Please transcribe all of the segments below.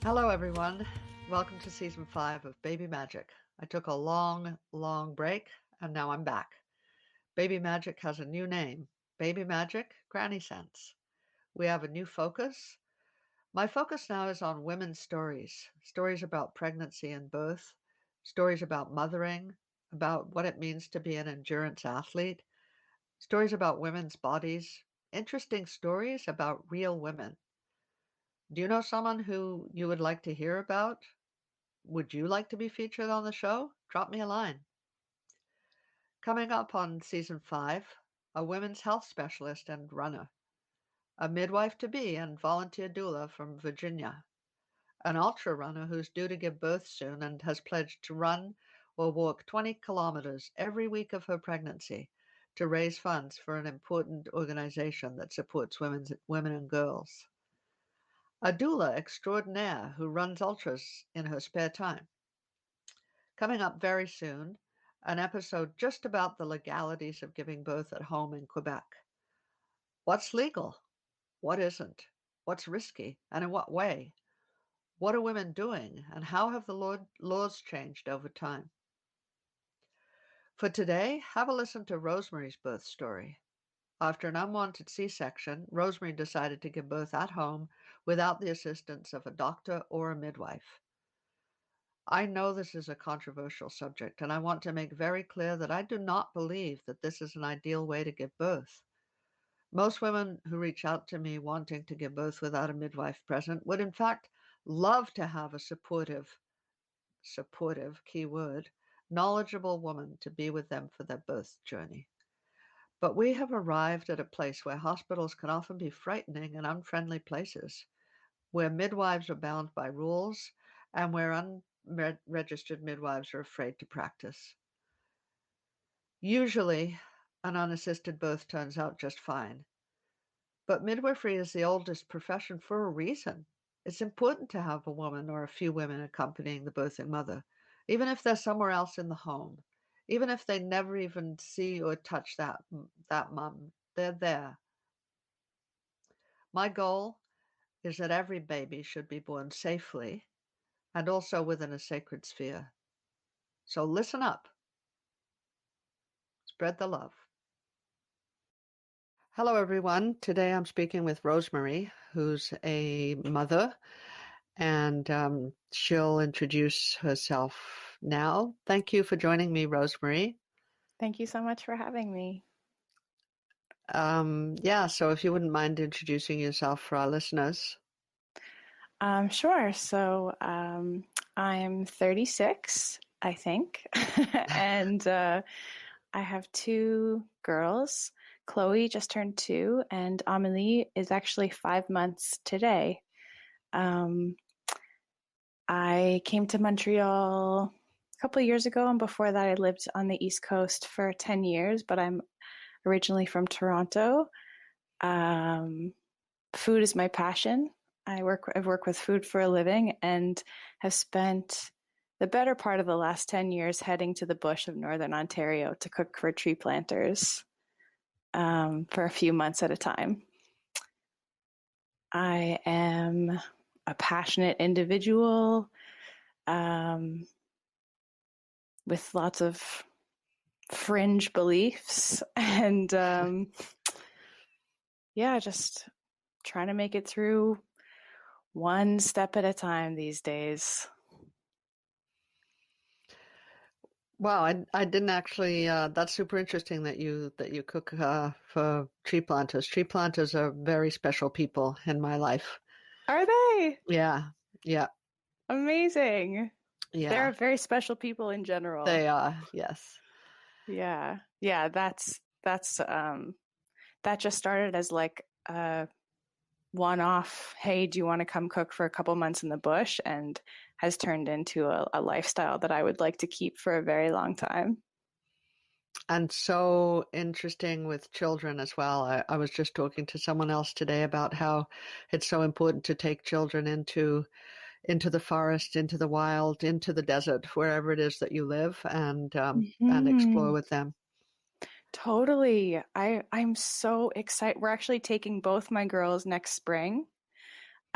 Hello, everyone. Welcome to season 5 of Baby Magic. I took a long, long break and now I'm back. Baby Magic has a new name, Baby Magic Granny Sense. We have a new focus. My focus now is on women's stories, stories about pregnancy and birth, stories about mothering, about what it means to be an endurance athlete, stories about women's bodies, interesting stories about real women. Do you know someone who you would like to hear about? Would you like to be featured on the show? Drop me a line. Coming up on season 5, a women's health specialist and runner, a midwife to be and volunteer doula from Virginia, an ultra runner who's due to give birth soon and has pledged to run or walk 20 kilometers every week of her pregnancy to raise funds for an important organization that supports women and girls. A doula extraordinaire who runs ultras in her spare time. Coming up very soon, an episode just about the legalities of giving birth at home in Quebec. What's legal? What isn't? What's risky? And in what way? What are women doing? And how have the laws changed over time? For today, have a listen to Rosemary's birth story. After an unwanted C-section, Rosemary decided to give birth at home without the assistance of a doctor or a midwife. I know this is a controversial subject, and I want to make very clear that I do not believe that this is an ideal way to give birth. Most women who reach out to me wanting to give birth without a midwife present would, in fact, love to have a supportive, keyword, knowledgeable woman to be with them for their birth journey. But we have arrived at a place where hospitals can often be frightening and unfriendly places, where midwives are bound by rules, and where unregistered midwives are afraid to practice. Usually, an unassisted birth turns out just fine. But midwifery is the oldest profession for a reason. It's important to have a woman or a few women accompanying the birthing mother, even if they're somewhere else in the home, even if they never even see or touch that mom. They're there. My goal is that every baby should be born safely and also within a sacred sphere. So listen up. Spread the love. Hello, everyone. Today I'm speaking with Rosemary, who's a mother, and she'll introduce herself now. Thank you for joining me, Rosemary. Thank you so much for having me. So if you wouldn't mind introducing yourself for our listeners. Sure. So I'm 36, I think, and I have two girls. Chloe just turned 2, and Amelie is actually 5 months today. I came to Montreal a couple of years ago, and before that I lived on the East Coast for 10 years, but I'm originally from Toronto. Food is my passion. I've worked with food for a living and have spent the better part of the last 10 years heading to the bush of Northern Ontario to cook for tree planters for a few months at a time. I am a passionate individual with lots of fringe beliefs and just trying to make it through one step at a time these days. Wow, I didn't actually. That's super interesting that you cook for tree planters. Tree planters are very special people in my life. Are they? Yeah. Amazing. Yeah. They're very special people in general. They are, yes. Yeah. That's that just started as like a one-off, hey, do you want to come cook for a couple months in the bush, and has turned into a lifestyle that I would like to keep for a very long time. And so interesting with children as well. I was just talking to someone else today about how it's so important to take children into the forest, into the wild, into the desert, wherever it is that you live, and explore with them. Totally. I'm so excited. We're actually taking both my girls next spring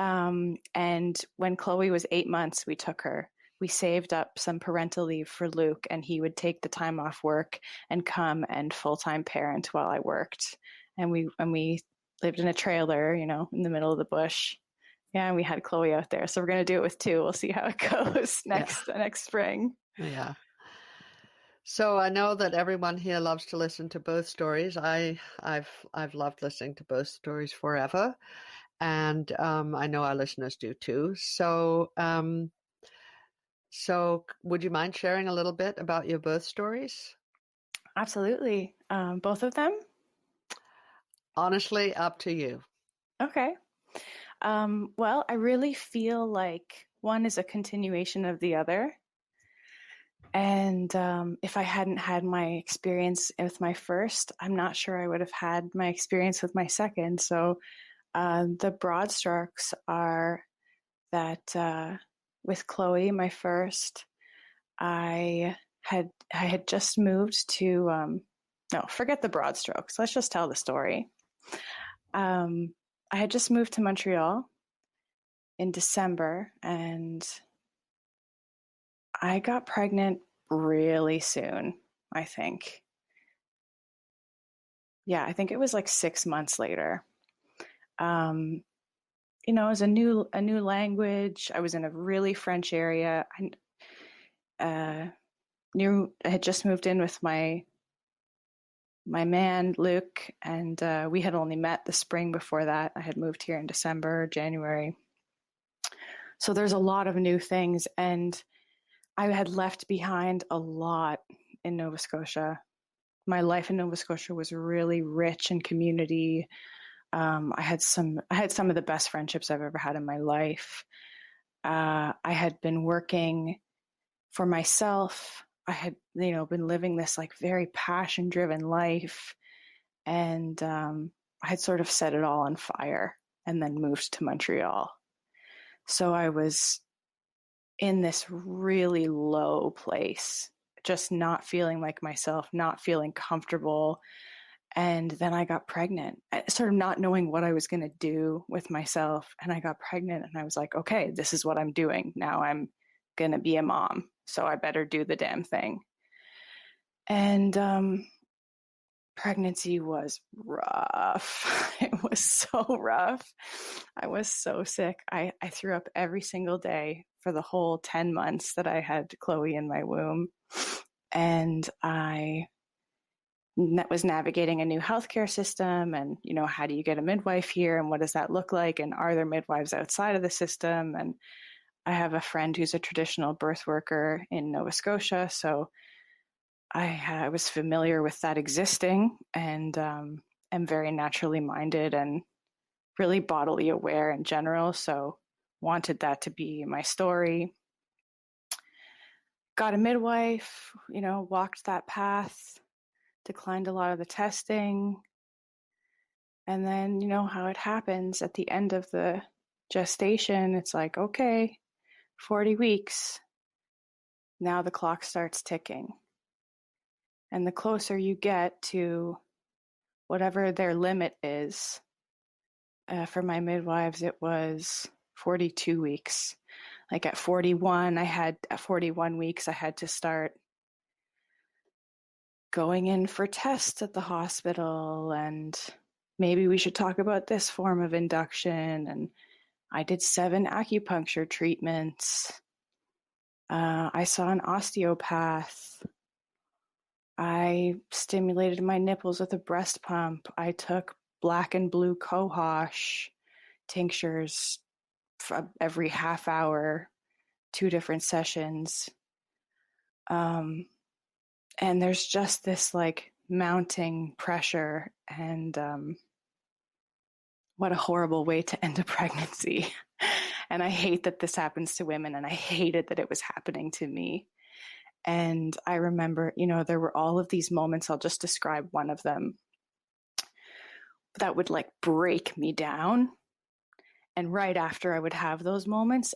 And when Chloe was 8 months, we took her. We saved up some parental leave for Luke, and he would take the time off work and come and full-time parent while I worked. And we lived in a trailer, in the middle of the bush. Yeah, and we had Chloe out there. So we're going to do it with 2. We'll see how it goes next spring. Yeah. So I know that everyone here loves to listen to both stories. I've loved listening to both stories forever, and I know our listeners do too. So would you mind sharing a little bit about your birth stories? Absolutely. Both of them? Honestly, up to you. Okay. Well, I really feel like one is a continuation of the other. And if I hadn't had my experience with my first, I'm not sure I would have had my experience with my second. So the broad strokes are that with Chloe, my first, I had just moved to no, forget the broad strokes. Let's just tell the story. I had just moved to Montreal in December, and I got pregnant really soon, I think. Yeah, I think it was like 6 months later. It was a new language. I was in a really French area. I had just moved in with my man, Luke, and we had only met the spring before that. I had moved here in December, January. So there's a lot of new things, and I had left behind a lot in Nova Scotia. My life in Nova Scotia was really rich in community. I had some of the best friendships I've ever had in my life. I had been working for myself. I had, been living this like very passion-driven life, and I had sort of set it all on fire and then moved to Montreal. So I was in this really low place, just not feeling like myself, not feeling comfortable. And then I got pregnant, sort of not knowing what I was going to do with myself. And I got pregnant, and I was like, okay, this is what I'm doing. Now I'm going to be a mom, so I better do the damn thing. And pregnancy was rough. It was so rough. I was so sick. I threw up every single day for the whole 10 months that I had Chloe in my womb. And I was navigating a new healthcare system, and, how do you get a midwife here, and what does that look like, and are there midwives outside of the system? And I have a friend who's a traditional birth worker in Nova Scotia, so I was familiar with that existing, and am very naturally minded and really bodily aware in general, so wanted that to be my story. Got a midwife, walked that path, declined a lot of the testing, and then how it happens at the end of the gestation. It's like, okay, 40 weeks, now the clock starts ticking. And the closer you get to whatever their limit is, for my midwives, it was 42 weeks. Like at 41 weeks, I had to start going in for tests at the hospital, and maybe we should talk about this form of induction. And I did 7 acupuncture treatments. I saw an osteopath. I stimulated my nipples with a breast pump. I took black and blue cohosh tinctures for every half hour, 2 different sessions. And there's just this like mounting pressure, and what a horrible way to end a pregnancy. And I hate that this happens to women, and I hated that it was happening to me. And I remember, there were all of these moments. I'll just describe one of them that would like break me down. And right after I would have those moments,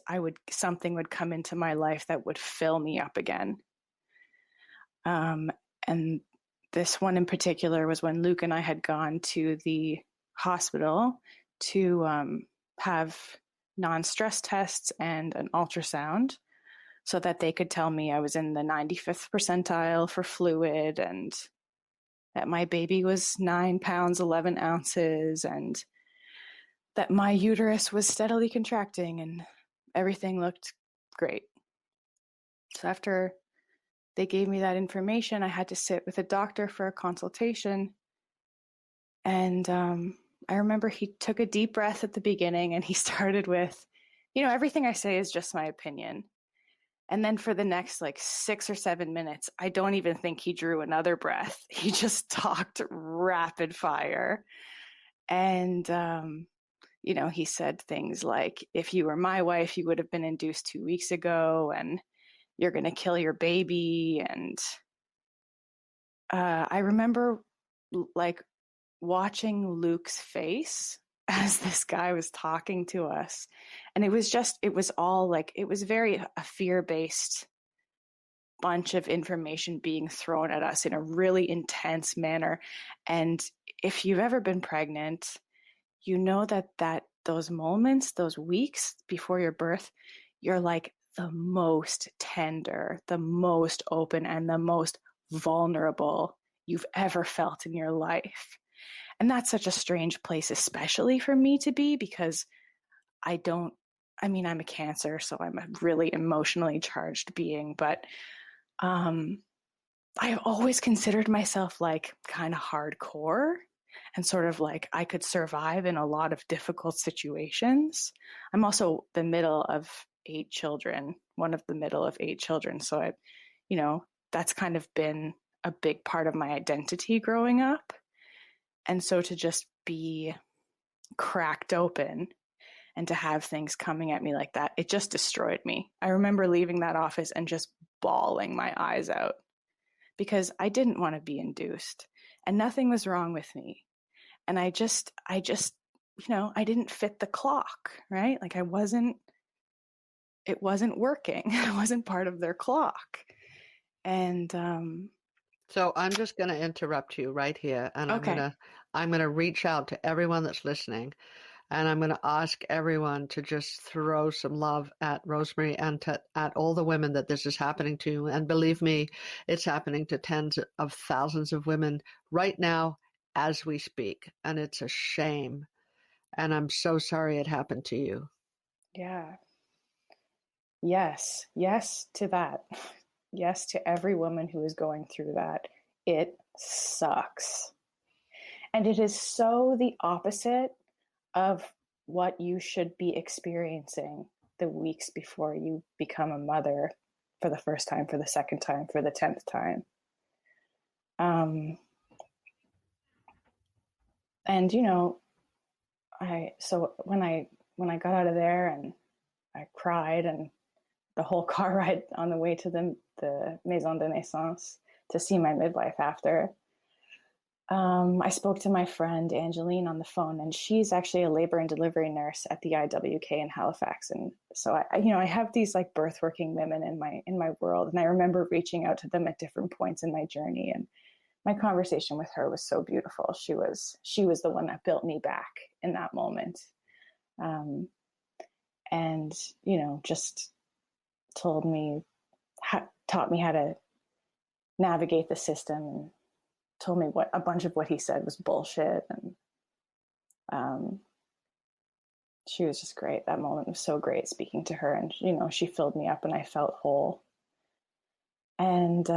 something would come into my life that would fill me up again. And this one in particular was when Luke and I had gone to the hospital to have non-stress tests and an ultrasound so that they could tell me I was in the 95th percentile for fluid, and that my baby was 9 pounds, 11 ounces, and that my uterus was steadily contracting and everything looked great. So after they gave me that information, I had to sit with a doctor for a consultation. And I remember he took a deep breath at the beginning and he started with, everything I say is just my opinion. And then for the next like 6 or 7 minutes, I don't even think he drew another breath. He just talked rapid fire. And, he said things like, if you were my wife, you would have been induced 2 weeks ago and you're going to kill your baby. And I remember like watching Luke's face as this guy was talking to us. And it was very a fear-based bunch of information being thrown at us in a really intense manner. And if you've ever been pregnant, you know that those moments, those weeks before your birth, you're like the most tender, the most open, and the most vulnerable you've ever felt in your life. And that's such a strange place, especially for me to be, because I'm a Cancer, so I'm a really emotionally charged being, but I've always considered myself like kind of hardcore and sort of like I could survive in a lot of difficult situations. I'm also the middle of 8 children, one of the middle of 8 children. So that's kind of been a big part of my identity growing up. And so to just be cracked open and to have things coming at me like that, it just destroyed me. I remember leaving that office and just bawling my eyes out because I didn't want to be induced and nothing was wrong with me. And I didn't fit the clock, right? Like it wasn't working. I wasn't part of their clock. And so I'm just going to interrupt you right here, and okay. I'm going to reach out to everyone that's listening, and I'm going to ask everyone to just throw some love at Rosemary and at all the women that this is happening to. And believe me, it's happening to tens of thousands of women right now as we speak, and it's a shame. And I'm so sorry it happened to you. Yeah. Yes. Yes to that. Yes to every woman who is going through that. It sucks. And it is so the opposite of what you should be experiencing the weeks before you become a mother for the first time, for the second time, for the 10th time. And so when I got out of there and I cried, and the whole car ride on the way to the Maison de Naissance to see my midwife after, I spoke to my friend Angeline on the phone, and she's actually a labor and delivery nurse at the IWK in Halifax. And so I have these like birth working women in my world, and I remember reaching out to them at different points in my journey. And my conversation with her was so beautiful. She was the one that built me back in that moment, and just taught me how to navigate the system, and told me what a bunch of what he said was bullshit. And she was just great. That moment was so great speaking to her, and she filled me up and I felt whole. And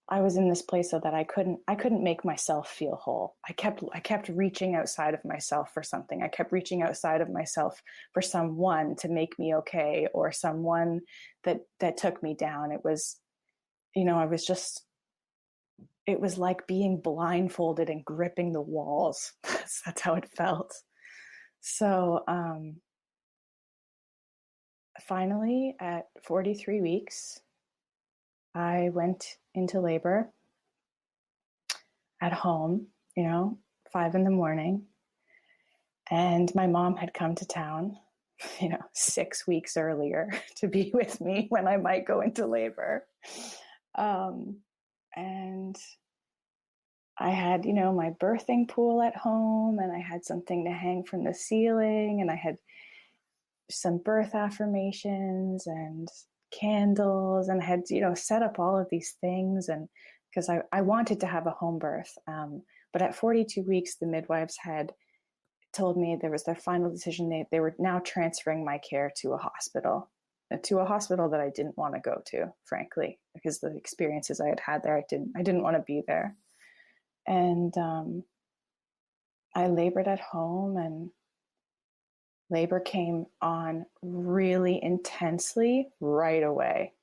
I was in this place so that I couldn't make myself feel whole. I kept reaching outside of myself for something. I kept reaching outside of myself for someone to make me okay, or someone that took me down. It was, it was like being blindfolded and gripping the walls. That's how it felt. So finally, at 43 weeks, I went into labor at home, 5 a.m. And my mom had come to town, 6 weeks earlier to be with me when I might go into labor. And I had, my birthing pool at home, and I had something to hang from the ceiling, and I had some birth affirmations and candles, and I had, set up all of these things. And because I wanted to have a home birth. But at 42 weeks, the midwives had told me there was their final decision. They were now transferring my care to a hospital that I didn't want to go to, frankly, because the experiences I had had there, I didn't want to be there. And I labored at home, and labor came on really intensely right away.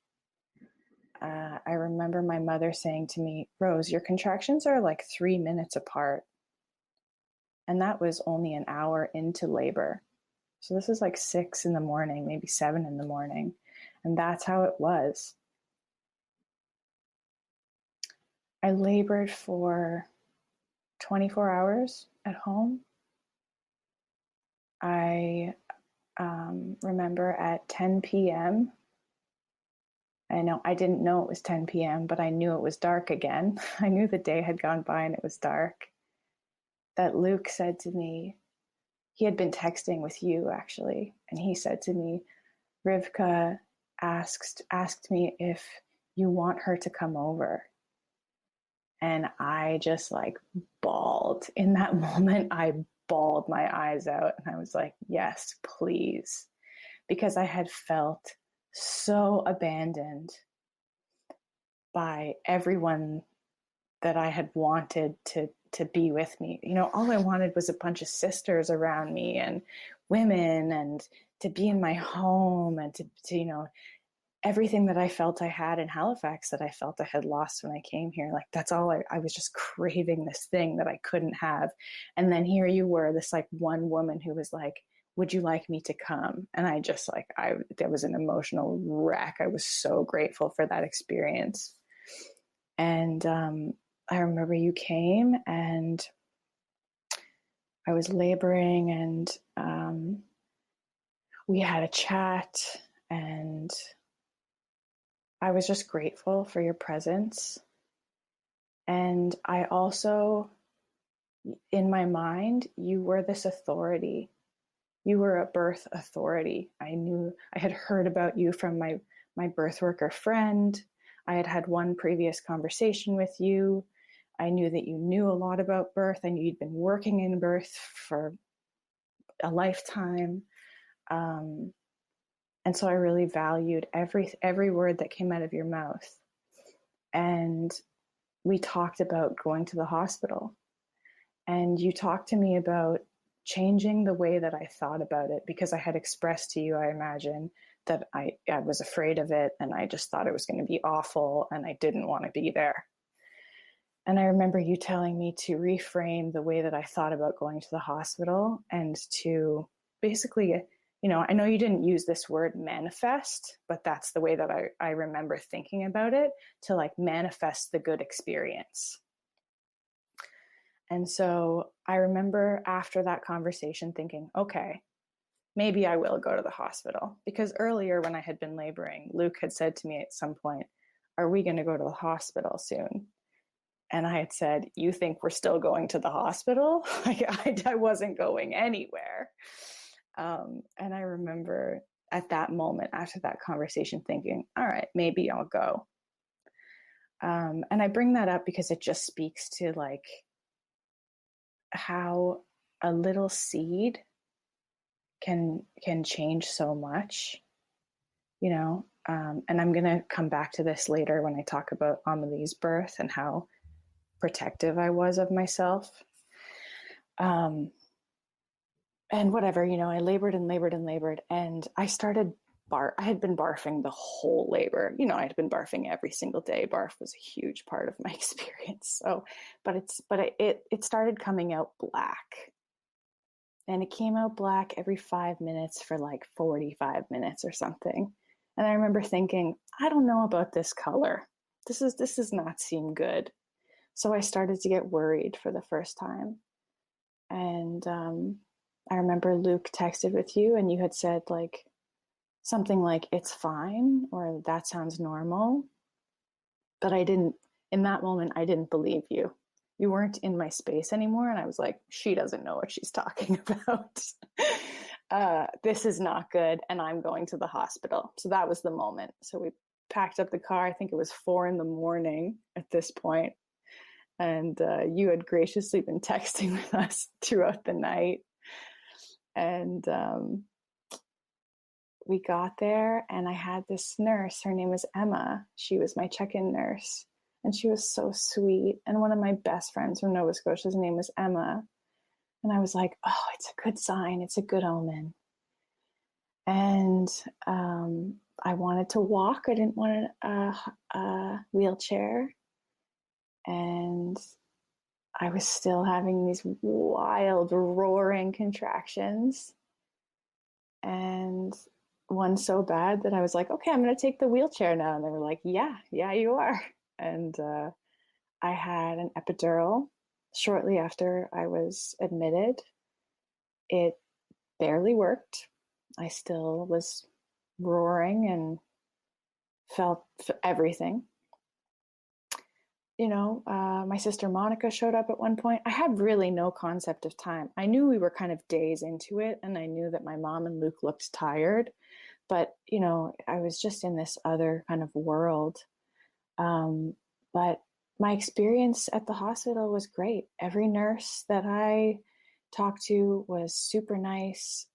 I remember my mother saying to me, Rose, your contractions are like 3 minutes apart. And that was only an hour into labor. So this is like 6 a.m, maybe 7 a.m. And that's how it was. I labored for 24 hours at home. I remember at 10 p.m., I didn't know it was 10 p.m., but I knew it was dark again. I knew the day had gone by and it was dark. That Luke said to me, he had been texting with you actually, and he said to me, Rivka asked me if you want her to come over. And I just like bawled. In that moment, I bawled my eyes out, and I was like, yes, please. Because I had felt so abandoned by everyone that I had wanted to be with me. All I wanted was a bunch of sisters around me and women, and to be in my home, and to everything that I felt I had in Halifax that I felt I had lost when I came here. Like, that's all I was just craving this thing that I couldn't have. And then here you were, this like one woman who was like, would you like me to come? And I just like, there was an emotional wreck. I was so grateful for that experience. And I remember you came, and I was laboring, and we had a chat, and I was just grateful for your presence. And I also, in my mind, you were this authority. You were a birth authority. I had heard about you from my birth worker friend. I had had one previous conversation with you. I knew that you knew a lot about birth. I knew you'd been working in birth for a lifetime. And so I really valued every word that came out of your mouth. And we talked about going to the hospital. And you talked to me about changing the way that I thought about it, because I had expressed to you, I imagine, that I was afraid of it, and I just thought it was going to be awful, and I didn't want to be there. And I remember you telling me to reframe the way that I thought about going to the hospital, and to basically, I know you didn't use this word manifest, but that's the way that I remember thinking about it, to like manifest the good experience. And so I remember after that conversation thinking, okay, maybe I will go to the hospital. Because earlier when I had been laboring, Luke had said to me at some point, are we going to go to the hospital soon? And I had said, you think we're still going to the hospital? I wasn't going anywhere. And I remember at that moment, after that conversation, thinking, all right, maybe I'll go. And I bring that up because it just speaks to like how a little seed can change so much, and I'm going to come back to this later when I talk about Amelie's birth and how protective I was of myself. And whatever, I labored and labored and labored, and I started I had been barfing the whole labor. I had been barfing every single day. Barf was a huge part of my experience. So, but it started coming out black. And it came out black every 5 minutes for like 45 minutes or something. And I remember thinking, I don't know about this color. This does not seem good. So I started to get worried for the first time. And I remember Luke texted with you, and you had said like something like, it's fine, or that sounds normal. But in that moment, I didn't believe you. You weren't in my space anymore. And I was like, she doesn't know what she's talking about. this is not good, and I'm going to the hospital. So that was the moment. So we packed up the car. I think it was 4 a.m. at this point. And you had graciously been texting with us throughout the night. And we got there, and I had this nurse. Her name was Emma. She was my check-in nurse. And she was so sweet. And one of my best friends from Nova Scotia's name was Emma. And I was like, oh, it's a good sign. It's a good omen. And I wanted to walk. I didn't want a wheelchair. And I was still having these wild, roaring contractions. And one so bad that I was like, okay, I'm going to take the wheelchair now. And they were like, yeah, you are. And I had an epidural shortly after I was admitted. It barely worked. I still was roaring and felt everything. My sister Monica showed up at one point. I had really no concept of time. I knew we were kind of days into it, and I knew that my mom and Luke looked tired, but I was just in this other kind of world. But my experience at the hospital was great. Every nurse that I talked to was super nice.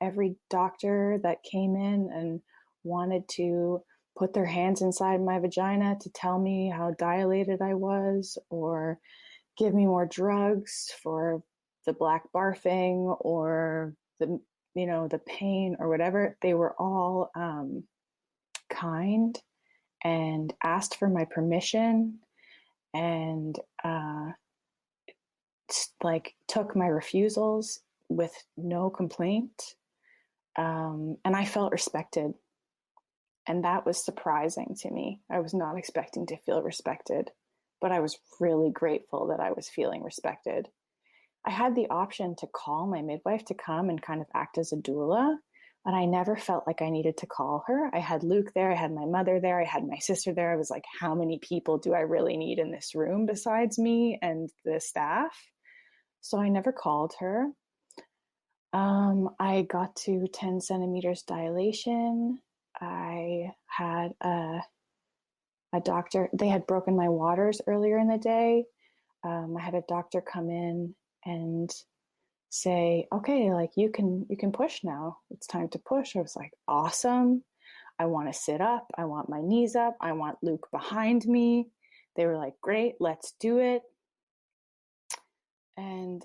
Every doctor that came in and wanted to put their hands inside my vagina to tell me how dilated I was, or give me more drugs for the black barfing or the pain or whatever. They were all kind and asked for my permission, and took my refusals with no complaint. And I felt respected. And that was surprising to me. I was not expecting to feel respected, but I was really grateful that I was feeling respected. I had the option to call my midwife to come and kind of act as a doula, but I never felt like I needed to call her. I had Luke there, I had my mother there, I had my sister there. I was like, how many people do I really need in this room besides me and the staff? So I never called her. I got to 10 centimeters dilation. I had a doctor. They had broken my waters earlier in the day. I had a doctor come in and say, okay, like you can push now. It's time to push. I was like, awesome. I want to sit up. I want my knees up. I want Luke behind me. They were like, great, let's do it. And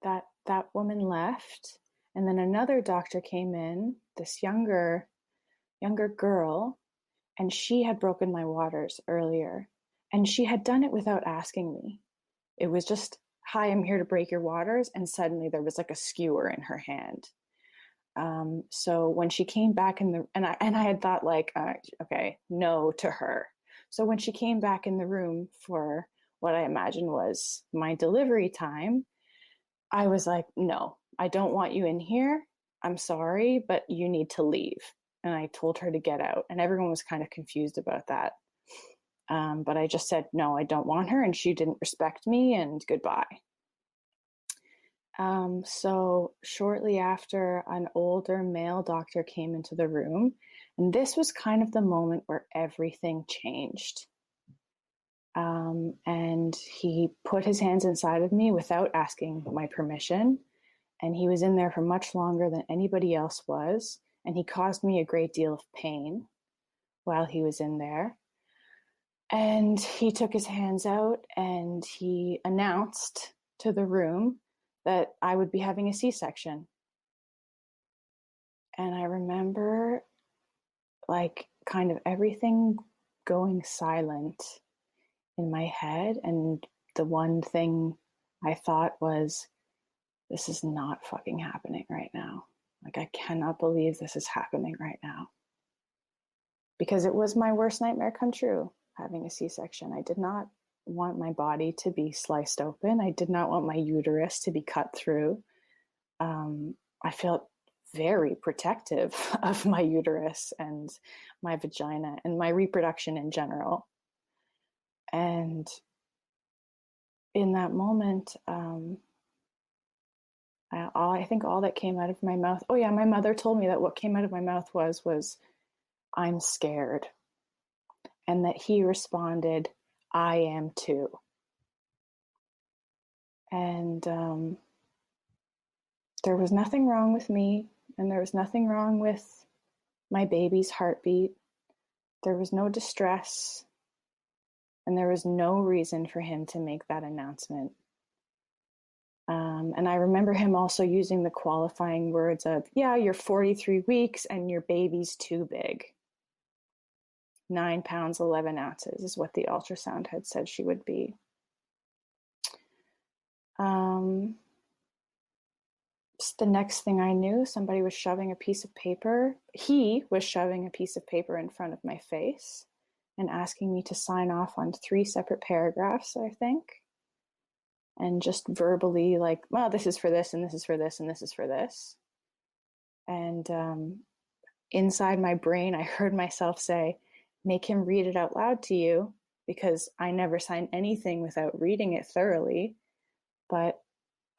that woman left. And then another doctor came in, this younger girl, and she had broken my waters earlier. And she had done it without asking me. It was just, hi, I'm here to break your waters. And suddenly there was like a skewer in her hand. So when she came back and I had thought like, okay, no to her. So when she came back in the room for what I imagined was my delivery time, I was like, no, I don't want you in here. I'm sorry, but you need to leave. And I told her to get out. And everyone was kind of confused about that. But I just said, no, I don't want her. And she didn't respect me, and goodbye. So shortly after, an older male doctor came into the room. And this was kind of the moment where everything changed. And he put his hands inside of me without asking my permission. And he was in there for much longer than anybody else was. And he caused me a great deal of pain while he was in there. And he took his hands out and he announced to the room that I would be having a C-section. And I remember like kind of everything going silent in my head. And the one thing I thought was, this is not fucking happening right now. Like, I cannot believe this is happening right now. Because it was my worst nightmare come true, having a C-section. I did not want my body to be sliced open. I did not want my uterus to be cut through. I felt very protective of my uterus and my vagina and my reproduction in general. And in that moment, I think all that came out of my mouth. Oh yeah, my mother told me that what came out of my mouth was I'm scared, and that he responded, I am too. And there was nothing wrong with me, and there was nothing wrong with my baby's heartbeat. There was no distress, and there was no reason for him to make that announcement. And I remember him also using the qualifying words of, yeah, you're 43 weeks and your baby's too big. 9 pounds, 11 ounces is what the ultrasound had said she would be. The next thing I knew, somebody was shoving a piece of paper. He was shoving a piece of paper in front of my face and asking me to sign off on 3 separate paragraphs, I think. And just verbally like, well, this is for this, and this is for this, and this is for this. And inside my brain, I heard myself say, make him read it out loud to you, because I never sign anything without reading it thoroughly. But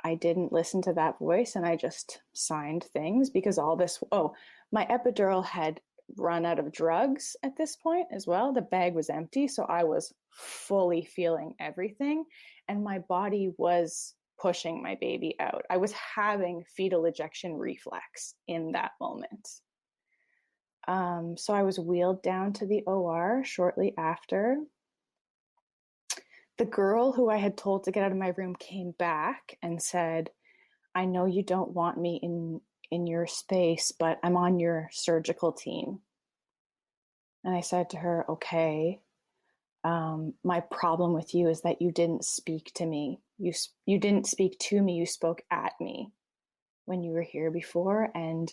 I didn't listen to that voice, and I just signed things because all this, my epidural had run out of drugs at this point as well. The bag was empty, so I was fully feeling everything, and my body was pushing my baby out. I was having fetal ejection reflex in that moment. So I was wheeled down to the OR shortly after. The girl who I had told to get out of my room came back and said, I know you don't want me in your space, but I'm on your surgical team. And I said to her, okay, my problem with you is that you didn't speak to me. You didn't speak to me, you spoke at me when you were here before, and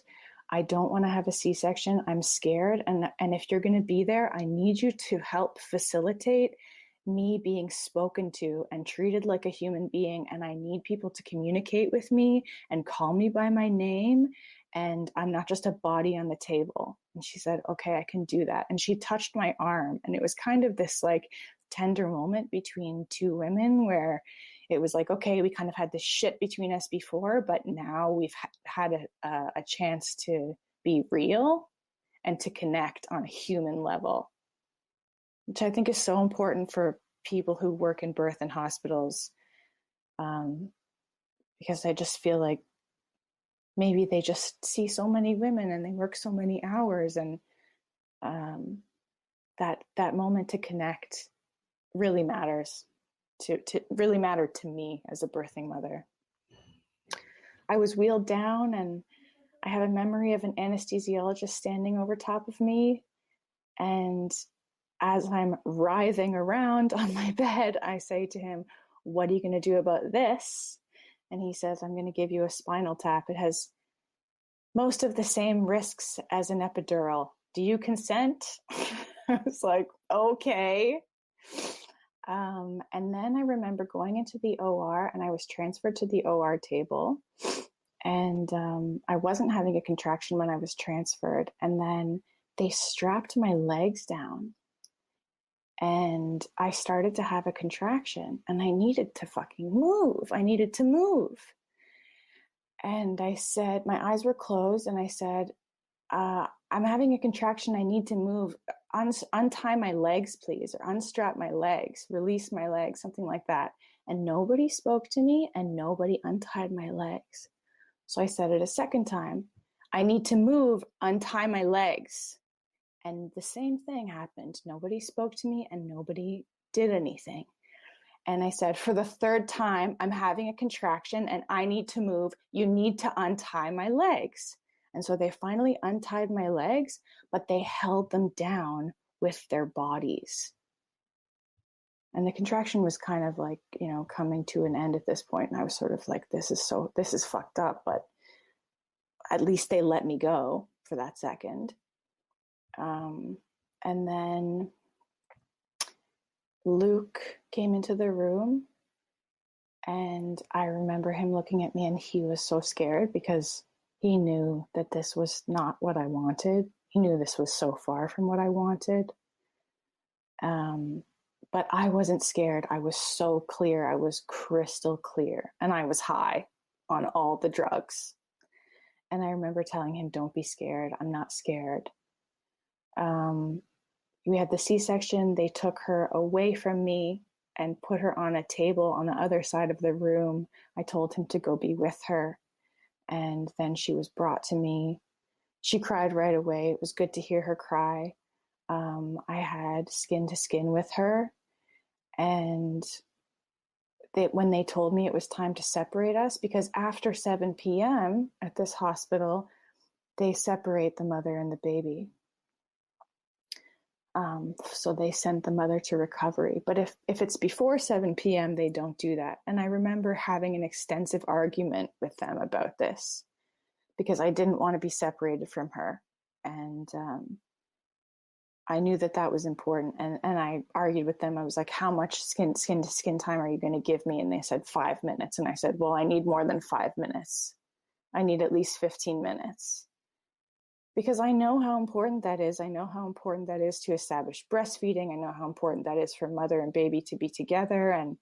I don't want to have a C-section. I'm scared, and if you're going to be there, I need you to help facilitate me being spoken to and treated like a human being, and I need people to communicate with me and call me by my name, and I'm not just a body on the table. And she said, okay, I can do that. And she touched my arm, and it was kind of this like tender moment between 2 women where it was like, okay, we kind of had this shit between us before, but now we've had a chance to be real and to connect on a human level, which I think is so important for people who work in birth and hospitals, because I just feel like maybe they just see so many women and they work so many hours, and that moment to connect really matters to really mattered to me as a birthing mother. I was wheeled down, and I have a memory of an anesthesiologist standing over top of me, and as I'm writhing around on my bed, I say to him, what are you going to do about this? And he says, I'm going to give you a spinal tap. It has most of the same risks as an epidural. Do you consent? I was like, okay. And then I remember going into the OR, and I was transferred to the OR table. And I wasn't having a contraction when I was transferred. And then they strapped my legs down, and I started to have a contraction, and I needed to fucking move. I needed to move. And I said, my eyes were closed, and I said, I'm having a contraction. I need to move. Untie my legs, please, or unstrap my legs, release my legs, something like that. And nobody spoke to me, and nobody untied my legs. So I said it a second time. I need to move, untie my legs. And the same thing happened. Nobody spoke to me, and nobody did anything. And I said, for the third time, I'm having a contraction and I need to move. You need to untie my legs. And so they finally untied my legs, but they held them down with their bodies. And the contraction was kind of like, coming to an end at this point. And I was sort of like, this is fucked up, but at least they let me go for that second. And then Luke came into the room, and I remember him looking at me, and he was so scared because he knew that this was not what I wanted. He knew this was so far from what I wanted. But I wasn't scared. I was so clear. I was crystal clear, and I was high on all the drugs. And I remember telling him, don't be scared. I'm not scared. We had the C-section. They took her away from me and put her on a table on the other side of the room. I told him to go be with her. And then she was brought to me. She cried right away. It was good to hear her cry. I had skin to skin with her. And when they told me it was time to separate us, because after 7 p.m. at this hospital, they separate the mother and the baby. So they sent the mother to recovery. But if it's before 7 p.m., they don't do that. And I remember having an extensive argument with them about this because I didn't want to be separated from her. And I knew that was important. And I argued with them. I was like, how much skin to skin time are you going to give me? And they said 5 minutes. And I said, well, I need more than 5 minutes. I need at least 15 minutes. Because I know how important that is. I know how important that is to establish breastfeeding. I know how important that is for mother and baby to be together. And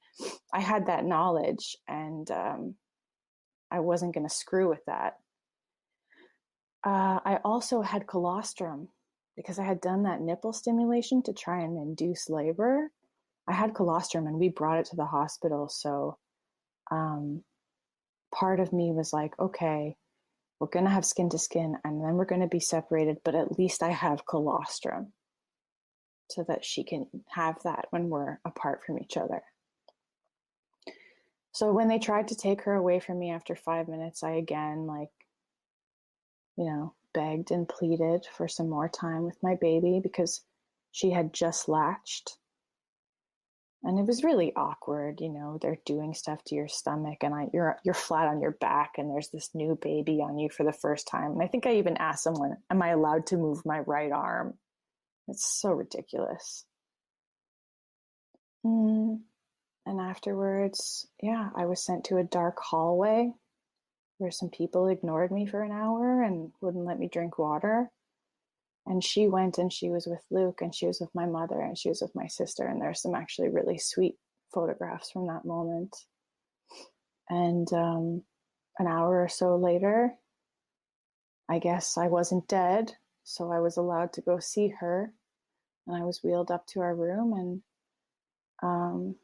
I had that knowledge, and I wasn't going to screw with that. I also had colostrum because I had done that nipple stimulation to try and induce labor. I had colostrum, and we brought it to the hospital. So part of me was like, okay, we're going to have skin to skin, and then we're going to be separated, but at least I have colostrum so that she can have that when we're apart from each other. So when they tried to take her away from me after 5 minutes, I again, begged and pleaded for some more time with my baby because she had just latched. And it was really awkward, they're doing stuff to your stomach and you're flat on your back and there's this new baby on you for the first time. And I think I even asked someone, am I allowed to move my right arm? It's so ridiculous. And afterwards, I was sent to a dark hallway where some people ignored me for an hour and wouldn't let me drink water. And she went and she was with Luke and she was with my mother and she was with my sister. And there's some actually really sweet photographs from that moment. And an hour or so later, I guess I wasn't dead. So I was allowed to go see her. And I was wheeled up to our room. And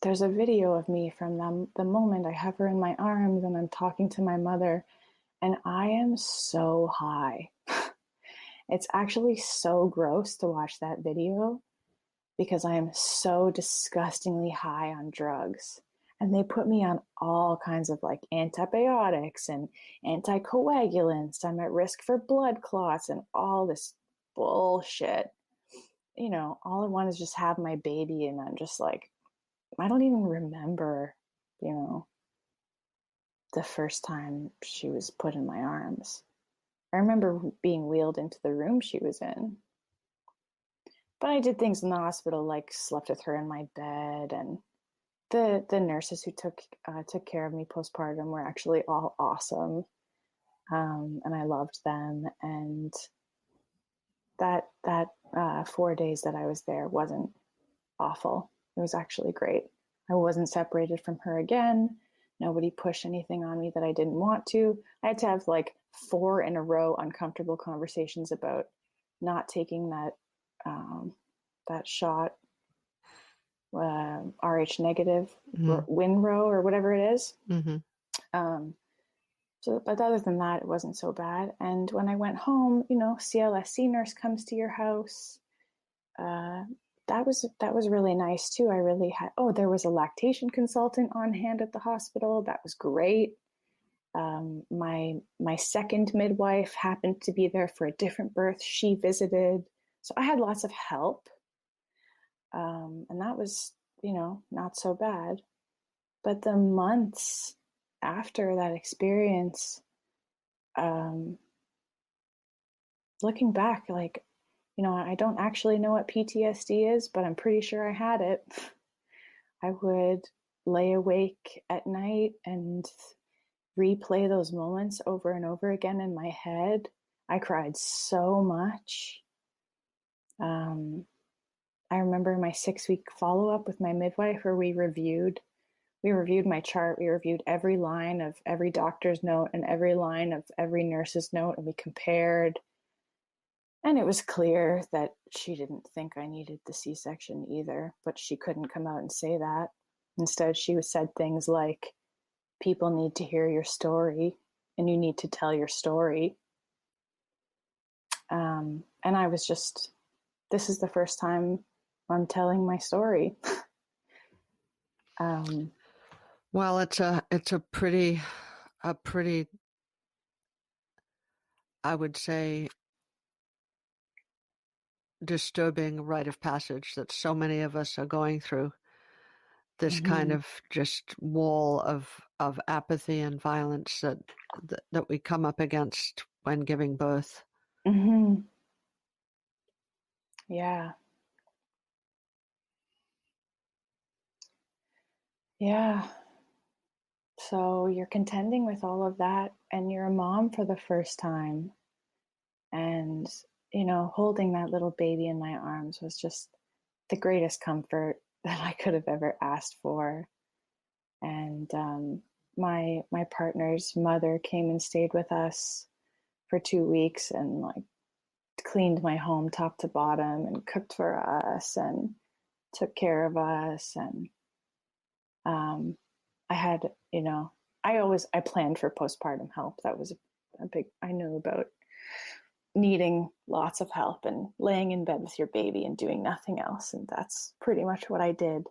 there's a video of me from the moment I have her in my arms and I'm talking to my mother. And I am so high. It's actually so gross to watch that video because I am so disgustingly high on drugs. And they put me on all kinds of antibiotics and anticoagulants. I'm at risk for blood clots and all this bullshit. All I want is just have my baby. And I'm just like, I don't even remember, the first time she was put in my arms. I remember being wheeled into the room she was in. But I did things in the hospital, like slept with her in my bed, and the nurses who took care of me postpartum were actually all awesome, and I loved them. And that 4 days that I was there wasn't awful. It was actually great. I wasn't separated from her again. Nobody pushed anything on me that I didn't want to. I had to have 4 in a row uncomfortable conversations about not taking that shot, RH negative, Winrow or whatever it is. Mm-hmm. But other than that, it wasn't so bad. And when I went home, CLSC nurse comes to your house. That was really nice too. I really had, there was a lactation consultant on hand at the hospital. That was great. My second midwife happened to be there for a different birth. She visited. So I had lots of help. And that was, not so bad. But the months after that experience, looking back, I don't actually know what PTSD is, but I'm pretty sure I had it. I would lay awake at night and replay those moments over and over again in my head. I cried so much. I remember my 6-week follow-up with my midwife where we reviewed we reviewed my chart. We reviewed every line of every doctor's note and every line of every nurse's note, and we compared. And it was clear that she didn't think I needed the C-section either, but she couldn't come out and say that. Instead, she said things like, people need to hear your story and you need to tell your story. And I was just, this is the first time I'm telling my story. Well, it's a pretty, I would say, disturbing rite of passage that so many of us are going through. This kind of just wall of apathy and violence that we come up against when giving birth. Yeah. Yeah. So you're contending with all of that, and you're a mom for the first time. And, you know, holding that little baby in my arms was just the greatest comfort that I could have ever asked for. And my partner's mother came and stayed with us for 2 weeks and like cleaned my home top to bottom and cooked for us and took care of us. And I had, you know, I planned for postpartum help. That was a big, I knew about needing lots of help and laying in bed with your baby and doing nothing else. And that's pretty much what I did.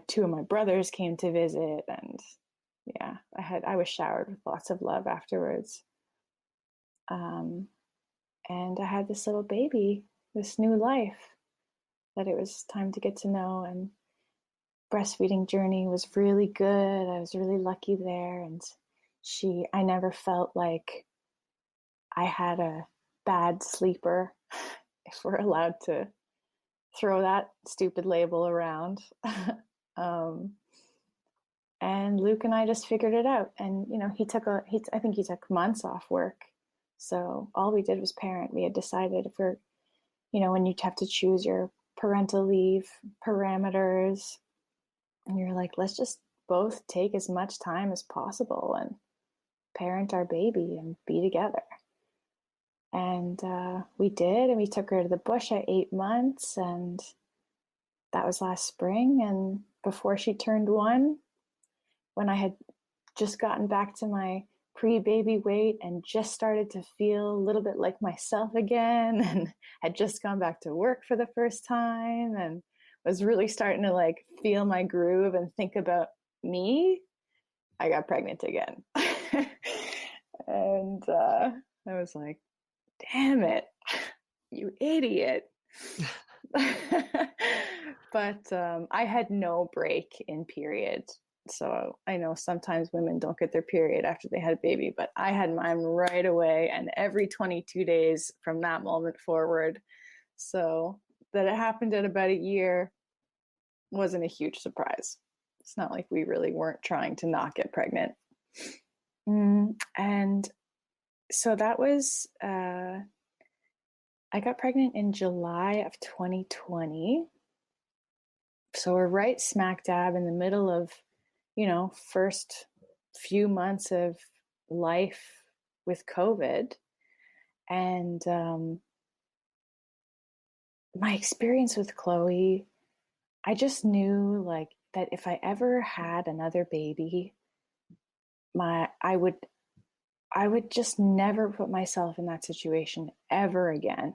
Two of my brothers came to visit, and yeah, I was showered with lots of love afterwards. And I had this little baby, this new life that it was time to get to know. And breastfeeding journey was really good. I was really lucky there. And I never felt like I had a bad sleeper, if we're allowed to throw that stupid label around. And Luke and I just figured it out. And, you know, I think he took months off work. So all we did was parent. We had decided if we're, you know, when you have to choose your parental leave parameters, and you're like, let's just both take as much time as possible and parent our baby and be together. And we did, and we took her to the bush at 8 months, and that was last spring. And before she turned 1, when I had just gotten back to my pre-baby weight and just started to feel a little bit like myself again, and had just gone back to work for the first time and was really starting to like feel my groove and think about me, I got pregnant again. And I was like, damn it, you idiot. But I had no break in period. So I know sometimes women don't get their period after they had a baby, but I had mine right away, and every 22 days from that moment forward. So that it happened at about a year wasn't a huge surprise. It's not like we really weren't trying to not get pregnant. And so that was, I got pregnant in July of 2020. So we're right smack dab in the middle of, you know, first few months of life with COVID. And my experience with Chloe, I just knew like that if I ever had another baby, I would just never put myself in that situation ever again.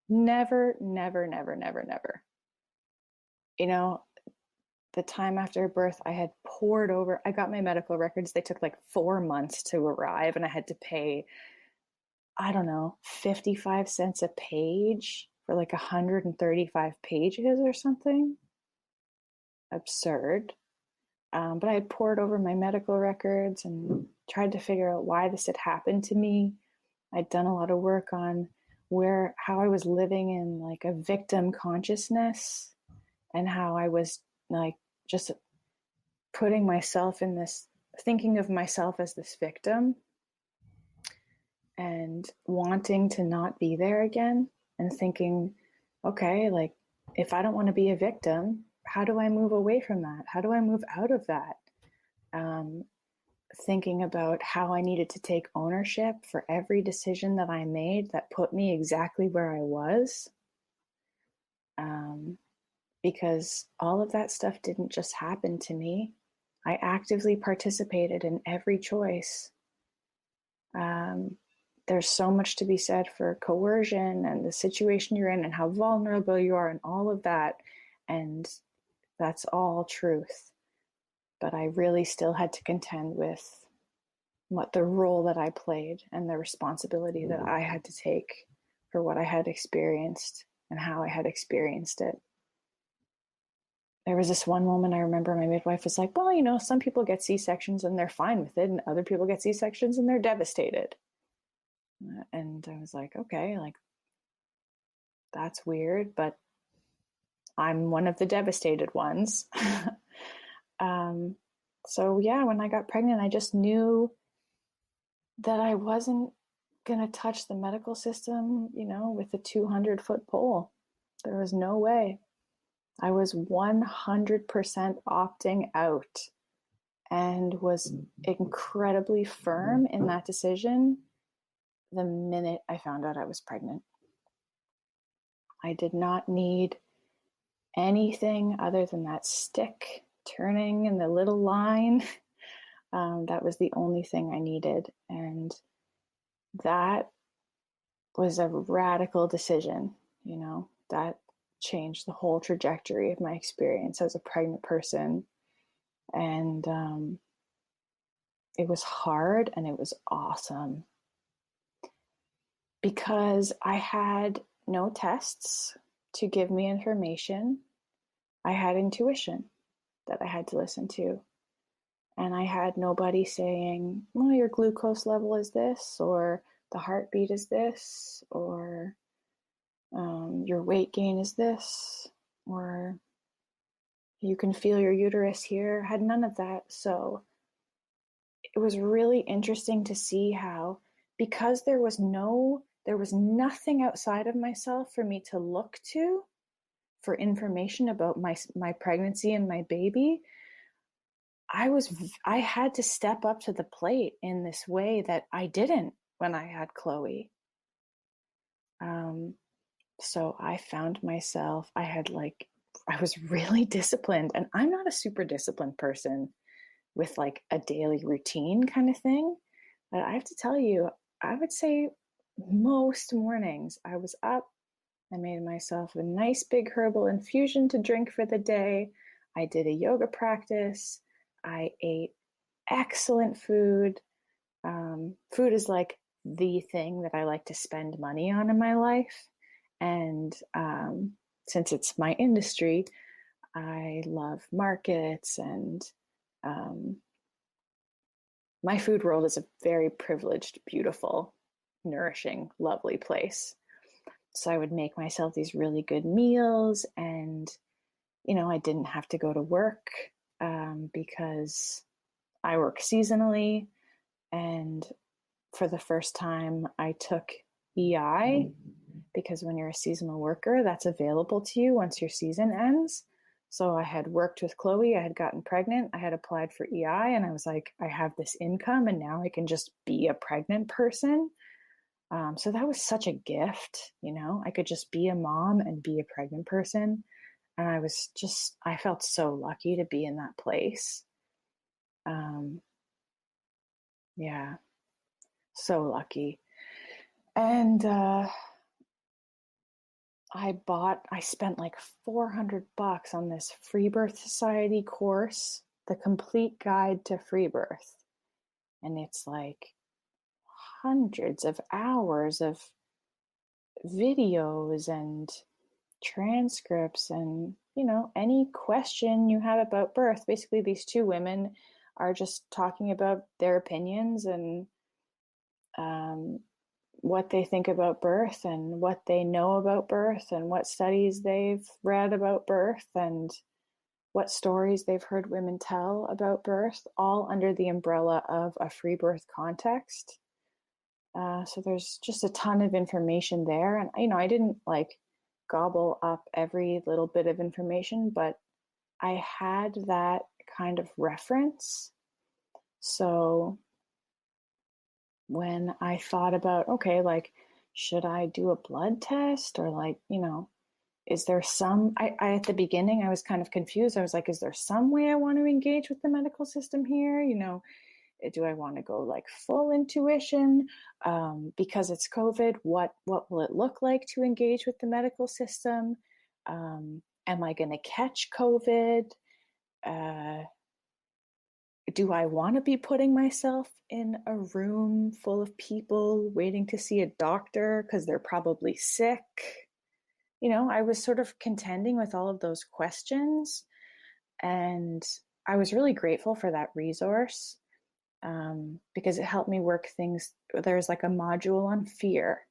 Never, never, never, never, never. You know, the time after birth, I had poured over. I got my medical records. They took like 4 months to arrive, and I had to pay, I don't know, 55 cents a page for like 135 pages or something. Absurd. But I had poured over my medical records and tried to figure out why this had happened to me. I'd done a lot of work on how I was living in like a victim consciousness, and how I was like just putting myself in this, thinking of myself as this victim and wanting to not be there again, and thinking, okay, like if I don't want to be a victim, how do I move away from that? How do I move out of that? Thinking about how I needed to take ownership for every decision that I made that put me exactly where I was. Because all of that stuff didn't just happen to me. I actively participated in every choice. There's so much to be said for coercion and the situation you're in and how vulnerable you are and all of that. And that's all truth. But I really still had to contend with what the role that I played and the responsibility that I had to take for what I had experienced and how I had experienced it. There was this one moment I remember my midwife was like, well, you know, some people get C-sections and they're fine with it, and other people get C-sections and they're devastated. And I was like, okay, like, that's weird, but I'm one of the devastated ones. So yeah, when I got pregnant, I just knew that I wasn't going to touch the medical system, you know, with a 200-foot pole. There was no way. I was 100% opting out and was incredibly firm in that decision the minute I found out I was pregnant. I did not need anything other than that stick turning in the little line. That was the only thing I needed. And that was a radical decision, you know, that changed the whole trajectory of my experience as a pregnant person. And it was hard and it was awesome because I had no tests to give me information. I had intuition that I had to listen to. And I had nobody saying, well, your glucose level is this, or the heartbeat is this, or your weight gain is this, or you can feel your uterus here. I had none of that. So it was really interesting to see how, because there was nothing outside of myself for me to look to for information about my pregnancy and my baby. I had to step up to the plate in this way that I didn't when I had Chloe. So I found myself, I was really disciplined, and I'm not a super disciplined person with like a daily routine kind of thing. But I have to tell you, I would say most mornings I was up, I made myself a nice big herbal infusion to drink for the day. I did a yoga practice. I ate excellent food. Food is like the thing that I like to spend money on in my life. And since it's my industry, I love markets, and my food world is a very privileged, beautiful, nourishing, lovely place. So I would make myself these really good meals, and, you know, I didn't have to go to work because I work seasonally. And for the first time, I took EI because when you're a seasonal worker, that's available to you once your season ends. So I had worked with Chloe, I had gotten pregnant, I had applied for EI, and I was like, I have this income and now I can just be a pregnant person. So that was such a gift, you know, I could just be a mom and be a pregnant person. And I felt so lucky to be in that place. Yeah, so lucky. And I spent like $400 on this Free Birth Society course, the complete guide to free birth. And it's like hundreds of hours of videos and transcripts and, you know, any question you have about birth. Basically, these two women are just talking about their opinions and what they think about birth and what they know about birth and what studies they've read about birth and what stories they've heard women tell about birth, all under the umbrella of a free birth context. So there's just a ton of information there. And, you know, I didn't like gobble up every little bit of information, but I had that kind of reference. So when I thought about, okay, like, should I do a blood test, or like, is there some, at the beginning, I was kind of confused. I was like, is there some way I want to engage with the medical system here? Do I want to go like full intuition? Because it's COVID, what will it look like to engage with the medical system? Am I going to catch COVID? Do I want to be putting myself in a room full of people waiting to see a doctor because they're probably sick? I was sort of contending with all of those questions, and I was really grateful for that resource, because it helped me work things. There's like a module on fear,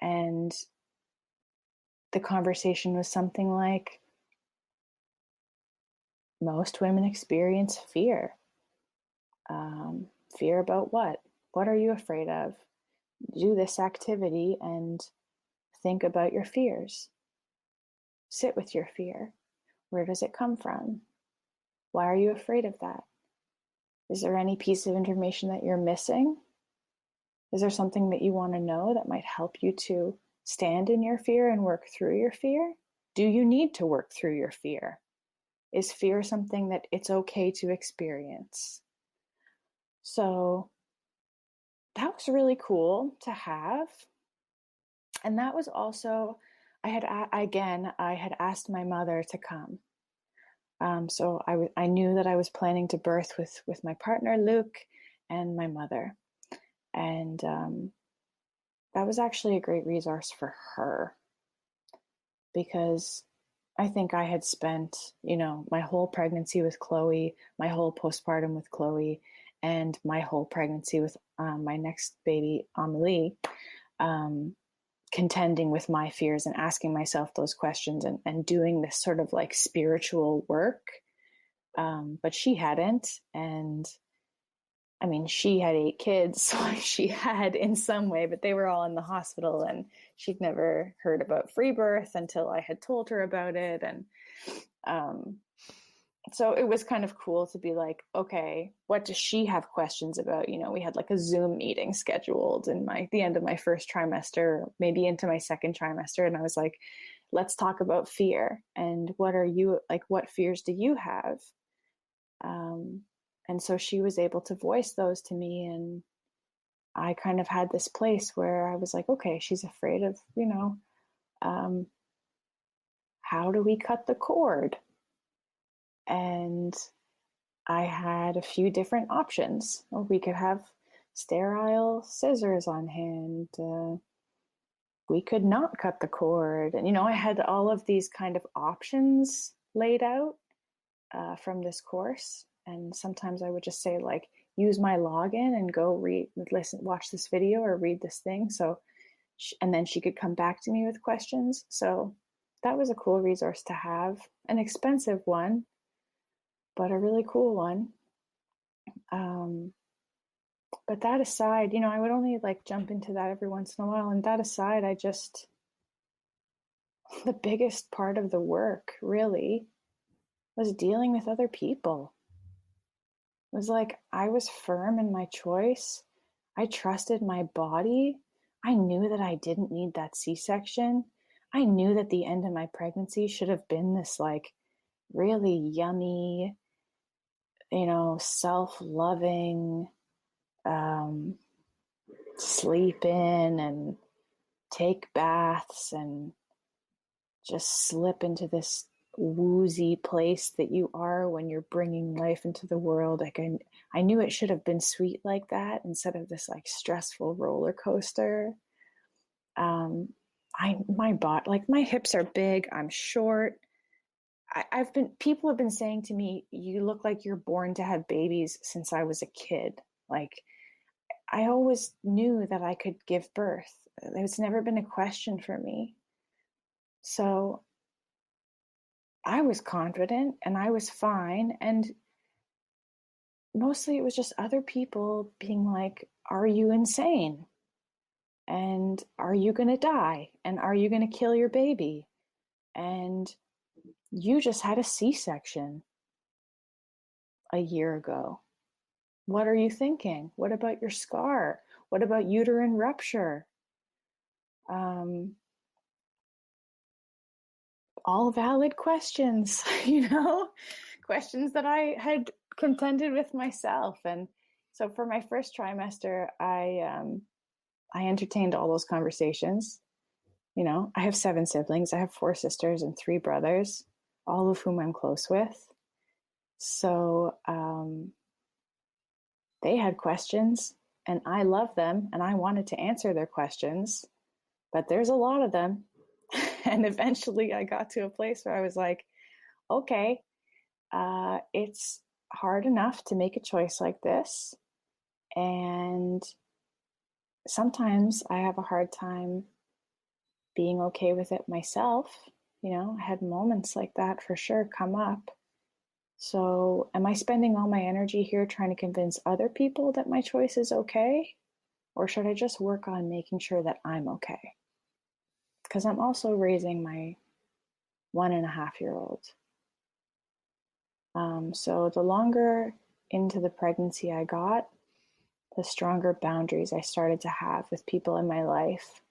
and the conversation was something like, most women experience fear. Fear about what? What are you afraid of? Do this activity and think about your fears. Sit with your fear. Where does it come from? Why are you afraid of that? Is there any piece of information that you're missing? Is there something that you want to know that might help you to stand in your fear and work through your fear? Do you need to work through your fear? Is fear something that it's okay to experience? So that was really cool to have. And that was also, I had asked my mother to come. So I knew that I was planning to birth with my partner, Luke, and my mother. And that was actually a great resource for her, because I think I had spent, my whole pregnancy with Chloe, my whole postpartum with Chloe, and my whole pregnancy with my next baby, Amelie, contending with my fears and asking myself those questions, and doing this sort of like spiritual work. But she hadn't. And I mean, she had 8 kids, so she had in some way, but they were all in the hospital, and she'd never heard about free birth until I had told her about it. And so it was kind of cool to be like, okay, what does she have questions about? We had like a Zoom meeting scheduled in the end of my first trimester, maybe into my second trimester. And I was like, let's talk about fear. And what fears do you have? And so she was able to voice those to me. And I kind of had this place where I was like, okay, she's afraid of, how do we cut the cord? And I had a few different options. We could have sterile scissors on hand. We could not cut the cord. And, I had all of these kind of options laid out from this course. And sometimes I would just say, like, use my login and go watch this video or read this thing. And then she could come back to me with questions. So that was a cool resource to have, an expensive one, but a really cool one. But that aside, I would only like jump into that every once in a while. And that aside, the biggest part of the work really was dealing with other people. It was like, I was firm in my choice. I trusted my body. I knew that I didn't need that C-section. I knew that the end of my pregnancy should have been this like really yummy, self-loving, sleep in and take baths and just slip into this woozy place that you are when you're bringing life into the world. Like I knew it should have been sweet like that instead of this like stressful roller coaster. My body, like my hips are big, I'm short. People have been saying to me, you look like you're born to have babies since I was a kid. Like, I always knew that I could give birth. It's never been a question for me. So I was confident and I was fine. And mostly it was just other people being like, are you insane? And are you going to die? And are you going to kill your baby? And You just had a C-section a year ago. What are you thinking? What about your scar? What about uterine rupture? Um, all valid questions, questions that I had contended with myself. And so for my first trimester, I entertained all those conversations. I have 7 siblings. I have 4 sisters and 3 brothers, all of whom I'm close with. So they had questions, and I love them, and I wanted to answer their questions, but there's a lot of them. And eventually I got to a place where I was like, okay, it's hard enough to make a choice like this. And sometimes I have a hard time being okay with it myself. I had moments like that for sure come up. So am I spending all my energy here trying to convince other people that my choice is okay? Or should I just work on making sure that I'm okay? Because I'm also raising my 1.5-year-old. So the longer into the pregnancy I got, the stronger boundaries I started to have with people in my life.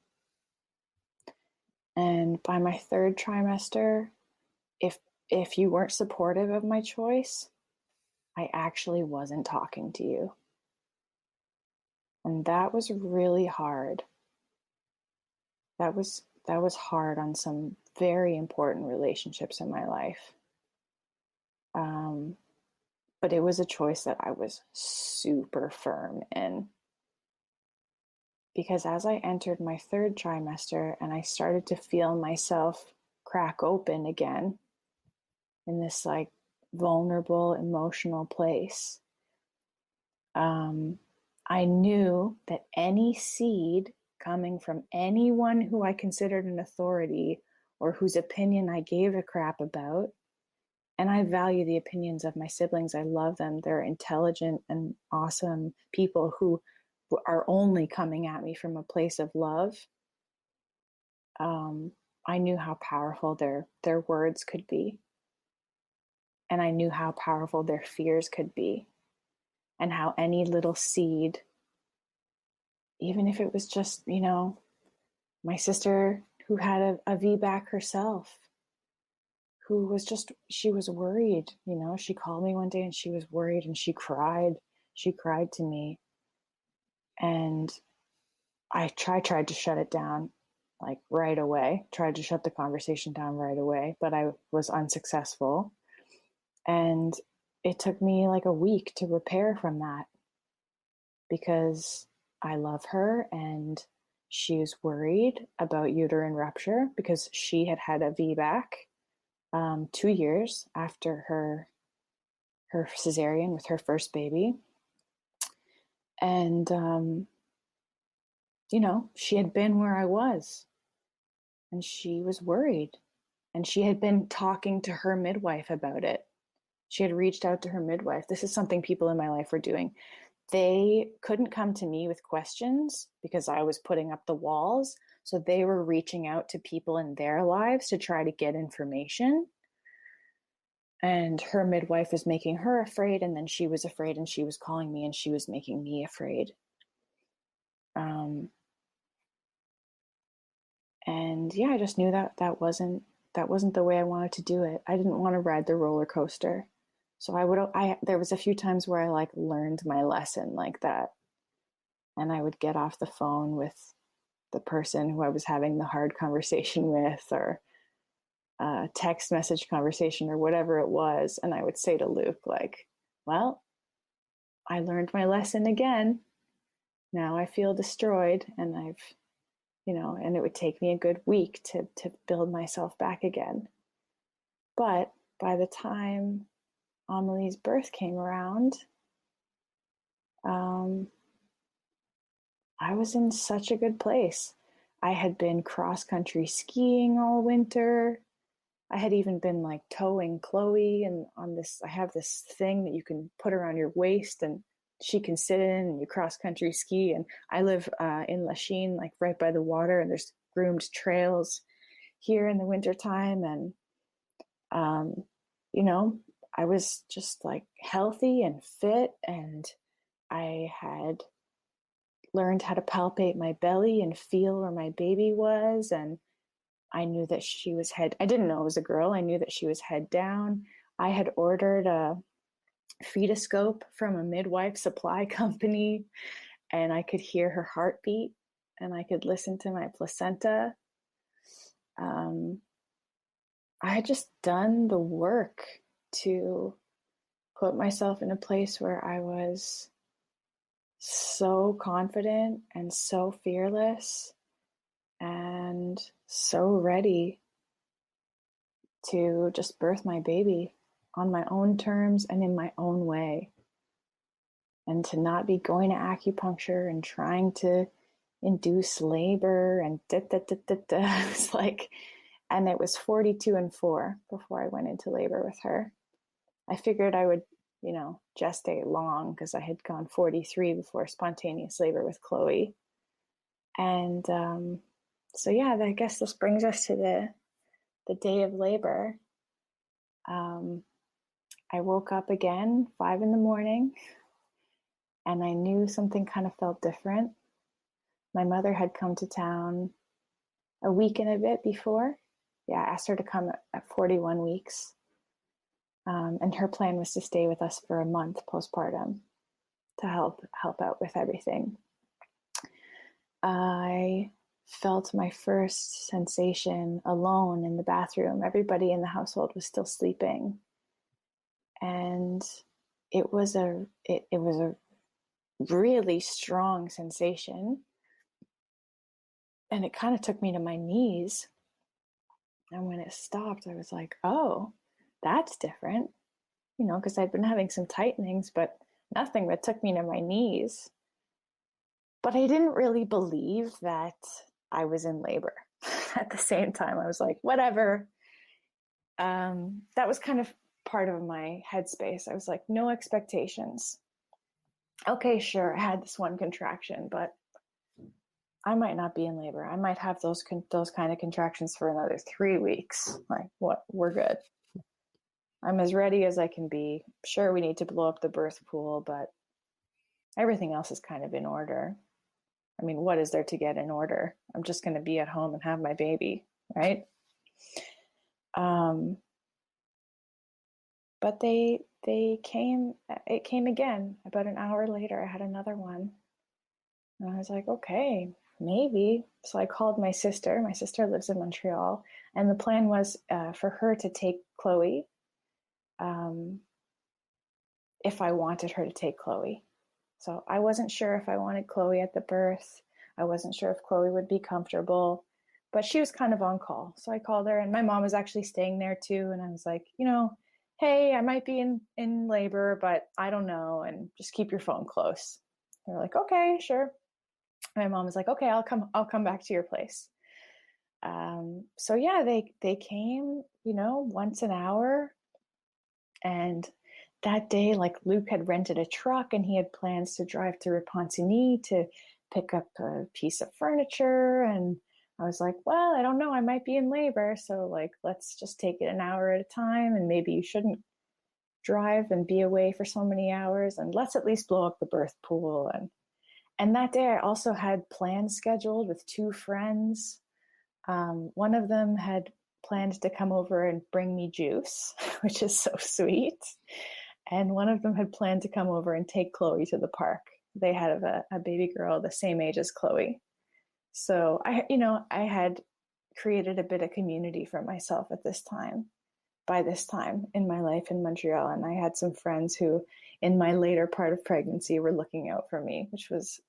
And by my 3rd trimester, if you weren't supportive of my choice, I actually wasn't talking to you. And that was really hard. That was hard on some very important relationships in my life. But it was a choice that I was super firm in. Because as I entered my 3rd trimester and I started to feel myself crack open again in this like vulnerable emotional place, I knew that any seed coming from anyone who I considered an authority or whose opinion I gave a crap about, and I value the opinions of my siblings. I love them. They're intelligent and awesome people who are only coming at me from a place of love. I knew how powerful their words could be. And I knew how powerful their fears could be. And how any little seed, even if it was just, my sister who had a VBAC herself, who was she was worried, she called me one day and she was worried and she cried to me. And I tried to shut it down like right away, tried to shut the conversation down right away, but I was unsuccessful. And it took me like a week to repair from that because I love her and she was worried about uterine rupture because she had a VBAC 2 years after her cesarean with her first baby. And, she had been where I was and she was worried. And she had been talking to her midwife about it. She had reached out to her midwife. This is something people in my life were doing. They couldn't come to me with questions because I was putting up the walls. So they were reaching out to people in their lives to try to get information. And her midwife was making her afraid, and then she was afraid, and she was calling me, and she was making me afraid. And yeah, I just knew that wasn't the way I wanted to do it. I didn't want to ride the roller coaster. So there was a few times where I like learned my lesson like that. And I would get off the phone with the person who I was having the hard conversation with, or a text message conversation or whatever it was. And I would say to Luke, like, well, I learned my lesson again. Now I feel destroyed and and it would take me a good week to build myself back again. But by the time Amelie's birth came around, I was in such a good place. I had been cross-country skiing all winter. I had even been like towing Chloe, and I have this thing that you can put around your waist and she can sit in, and you cross-country ski. And I live in Lachine, like right by the water, and there's groomed trails here in the wintertime. And Um, you know, I was just like healthy and fit, and I had learned how to palpate my belly and feel where my baby was. And I knew that she was I didn't know it was a girl. I knew that she was head down. I had ordered a fetoscope from a midwife supply company, and I could hear her heartbeat, and I could listen to my placenta. Um, I had just done the work to put myself in a place where I was so confident and so fearless and so ready to just birth my baby on my own terms and in my own way. And to not be going to acupuncture and trying to induce labor and da da da da da. It's like, and it was 42 and 4 before I went into labor with her. I figured I would, gestate long because I had gone 43 before spontaneous labor with Chloe. And so, yeah, I guess this brings us to the day of labor. I woke up again, 5 a.m, and I knew something kind of felt different. My mother had come to town a week and a bit before. Yeah, I asked her to come at 41 weeks. And her plan was to stay with us for a month postpartum to help out with everything. I felt my first sensation alone in the bathroom. Everybody in the household was still sleeping. And it was a really strong sensation. And it kind of took me to my knees. And when it stopped, I was like, oh, that's different. Because I'd been having some tightenings, but nothing that took me to my knees. But I didn't really believe that I was in labor. At the same time, I was like, whatever. That was kind of part of my headspace. I was like, no expectations. Okay, sure, I had this one contraction, but I might not be in labor. I might have those kind of contractions for another 3 weeks. Like, what? We're good. I'm as ready as I can be. Sure, we need to blow up the birth pool, but everything else is kind of in order. I mean, what is there to get in order? I'm just going to be at home and have my baby, right? But it came again. About an hour later, I had another one. And I was like, okay, maybe. So I called my sister. My sister lives in Montreal. And the plan was for her to take Chloe if I wanted her to take Chloe. So I wasn't sure if I wanted Chloe at the birth. I wasn't sure if Chloe would be comfortable, but she was kind of on call. So I called her, and my mom was actually staying there too. And I was like, hey, I might be in labor, but I don't know. And just keep your phone close. They're like, okay, sure. And my mom was like, okay, I'll come back to your place. So yeah, they came, once an hour. And that day, like, Luke had rented a truck and he had plans to drive to Repentigny to pick up a piece of furniture. And I was like, well, I don't know, I might be in labor. So like, let's just take it an hour at a time. And maybe you shouldn't drive and be away for so many hours. And let's at least blow up the birth pool. And that day I also had plans scheduled with 2 friends. One of them had planned to come over and bring me juice, which is so sweet. And one of them had planned to come over and take Chloe to the park. They had a baby girl the same age as Chloe. So I had created a bit of community for myself by this time in my life in Montreal. And I had some friends who, in my later part of pregnancy, were looking out for me, which was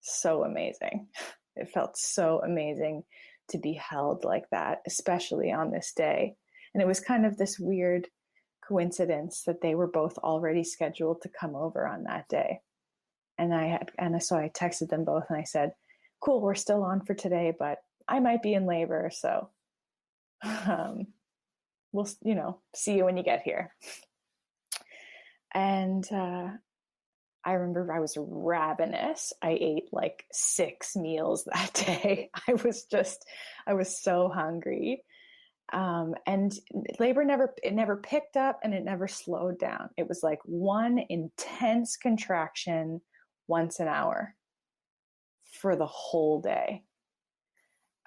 so amazing. It felt so amazing to be held like that, especially on this day. And it was kind of this weird coincidence that they were both already scheduled to come over on that day. And so I texted them both and I said, cool, we're still on for today, but I might be in labor. So we'll, see you when you get here. And I remember I was ravenous. I ate like 6 meals that day. I was so hungry. And labor never picked up and it never slowed down. It was like one intense contraction once an hour for the whole day.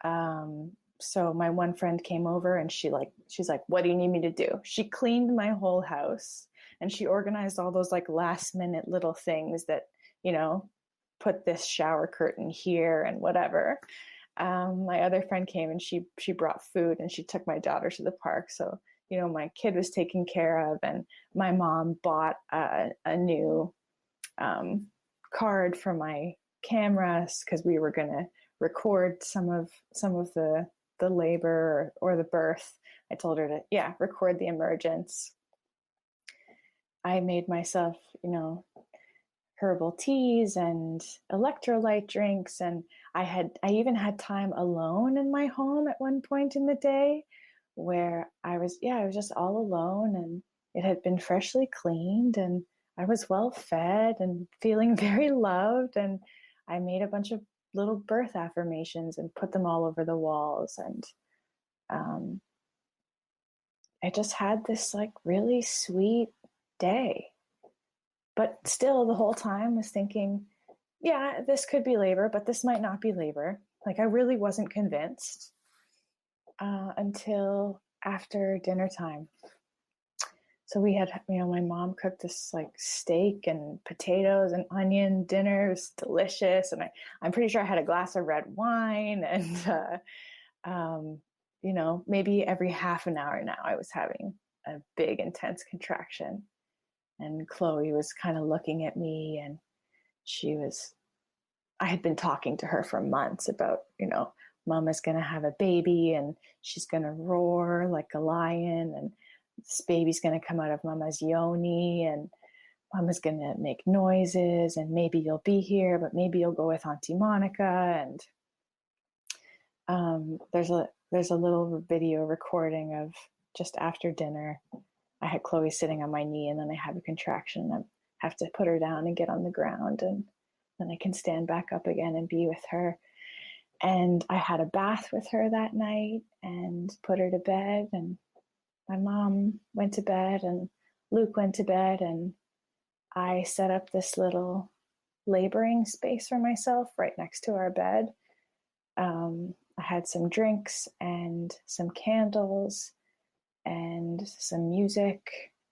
So my one friend came over and she's like, what do you need me to do? She cleaned my whole house and she organized all those like last minute little things that, put this shower curtain here and whatever. My other friend came and she brought food and she took my daughter to the park. So, my kid was taken care of, and my mom bought a new card for my cameras because we were going to record some of the labor or the birth. I told her to, record the emergence. I made myself, herbal teas and electrolyte drinks. And I even had time alone in my home at one point in the day where I was just all alone, and it had been freshly cleaned and I was well fed and feeling very loved. And I made a bunch of little birth affirmations and put them all over the walls. And I just had this like really sweet day. But still, the whole time was thinking, yeah, this could be labor, but this might not be labor. Like, I really wasn't convinced until after dinner time. So we had, my mom cooked this like steak and potatoes and onion dinner. It was delicious. And I'm pretty sure I had a glass of red wine. And, maybe every half an hour now I was having a big, intense contraction. And Chloe was kind of looking at me, and I had been talking to her for months about, Mama's going to have a baby and she's going to roar like a lion, and this baby's going to come out of Mama's yoni, and Mama's going to make noises, and maybe you'll be here, but maybe you'll go with Auntie Monica. And there's a little video recording of just after dinner. I had Chloe sitting on my knee, and then I have a contraction. I have to put her down and get on the ground, and then I can stand back up again and be with her. And I had a bath with her that night and put her to bed. And my mom went to bed, and Luke went to bed, and I set up this little laboring space for myself right next to our bed. I had some drinks and some candles and some music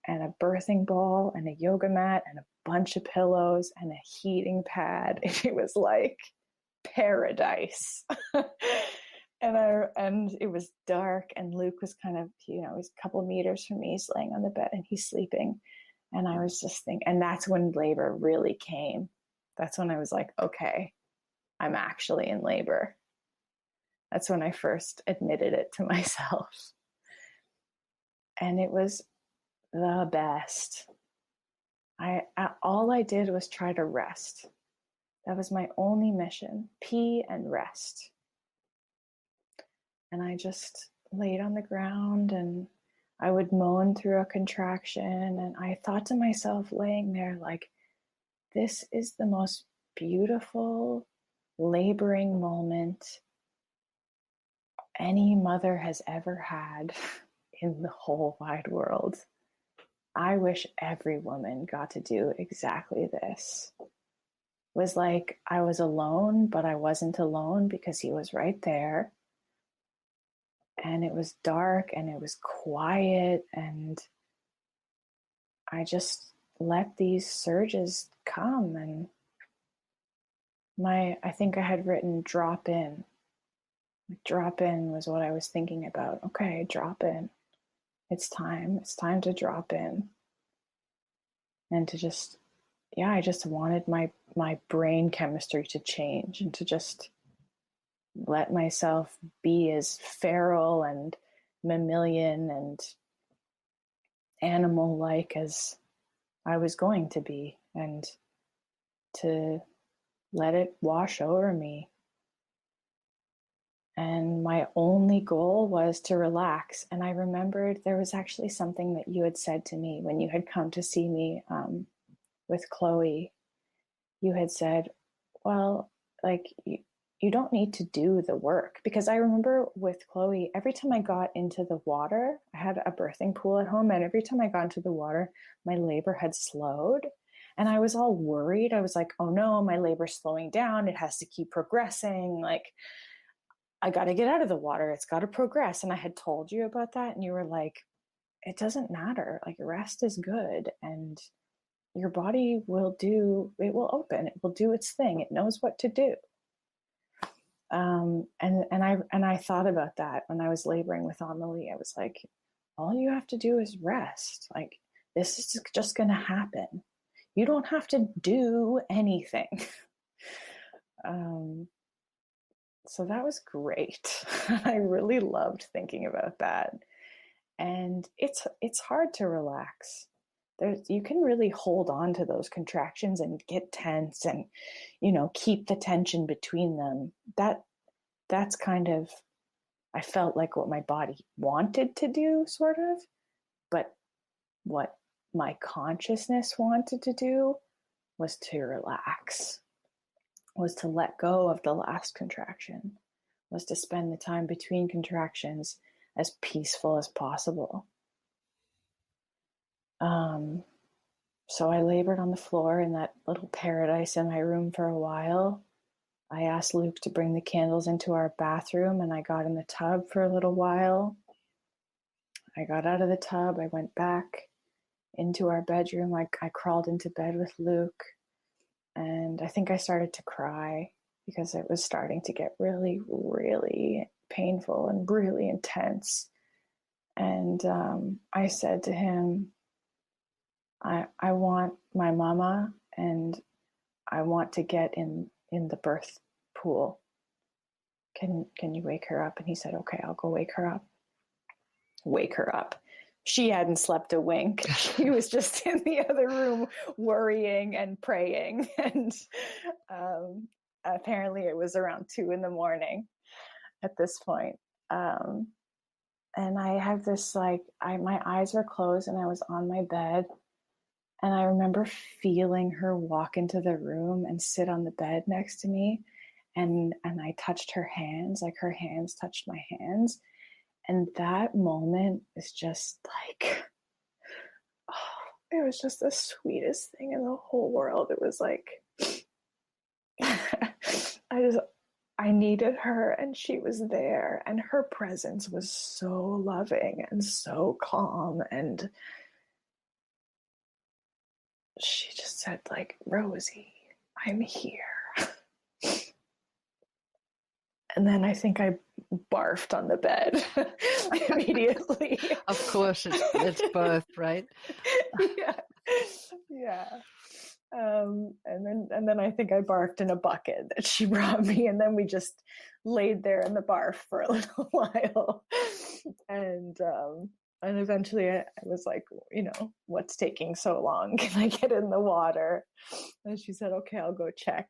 and a birthing ball and a yoga mat and a bunch of pillows and a heating pad. It was like paradise. And it was dark, and Luke was kind of, he's a couple meters from me. He's laying on the bed and he's sleeping. And I was just thinking, and that's when labor really came. That's when I was like, okay, I'm actually in labor. That's when I first admitted it to myself. And it was the best. All I did was try to rest. That was my only mission, pee and rest. And I just laid on the ground, and I would moan through a contraction. And I thought to myself, laying there, like, this is the most beautiful laboring moment any mother has ever had in the whole wide world. I wish every woman got to do exactly this. It was like I was alone, but I wasn't alone because he was right there. And it was dark and it was quiet, and I just let these surges come. And I think I had written drop in. Drop in was what I was thinking about. Okay, drop in. It's time to drop in. And to just, I just wanted my brain chemistry to change, and to just let myself be as feral and mammalian and animal-like as I was going to be, and to let it wash over me. And my only goal was to relax. And I remembered there was actually something that you had said to me when you had come to see me with Chloe. You had said, well, like, you don't need to do the work. Because I remember with Chloe, every time I got into the water, I had a birthing pool at home, and every time I got into the water, my labor had slowed. And I was all worried. I was like, oh no, my labor's slowing down. It has to keep progressing. Like, I got to get out of the water. It's got to progress. And I had told you about that. And you were like, it doesn't matter. Like, rest is good. And your body will it will open. It will do its thing. It knows what to do. And I thought about that when I was laboring with Amelie. I was like, all you have to do is rest. Like, this is just going to happen. You don't have to do anything. So that was great. I really loved thinking about that. And it's hard to relax. You can really hold on to those contractions and get tense and, keep the tension between them. That's kind of, I felt like what my body wanted to do, sort of, but what my consciousness wanted to do was to relax, was to let go of the last contraction, was to spend the time between contractions as peaceful as possible. So I labored on the floor in that little paradise in my room for a while. I asked Luke to bring the candles into our bathroom, and I got in the tub for a little while. I got out of the tub. I went back into our bedroom. I crawled into bed with Luke, and I think I started to cry because it was starting to get really, really painful and really intense. And I said to him, I want my mama, and I want to get in the birth pool. Can you wake her up? And he said, okay, I'll go wake her up. Wake her up. She hadn't slept a wink. She was just in the other room worrying and praying. And apparently it was around 2 a.m. at this point. And I have this, my eyes were closed and I was on my bed. And I remember feeling her walk into the room and sit on the bed next to me. And I touched her hands, like her hands touched my hands. And that moment is just like, it was just the sweetest thing in the whole world. It was like, I needed her, and she was there, and her presence was so loving and so calm. And she just said, like, Rosie, I'm here. And then I think I barfed on the bed immediately. Of course, it's both, right? Yeah. And then I think I barfed in a bucket that she brought me, and then we just laid there in the barf for a little while. And eventually I was like, what's taking so long? Can I get in the water? And she said, okay, I'll go check.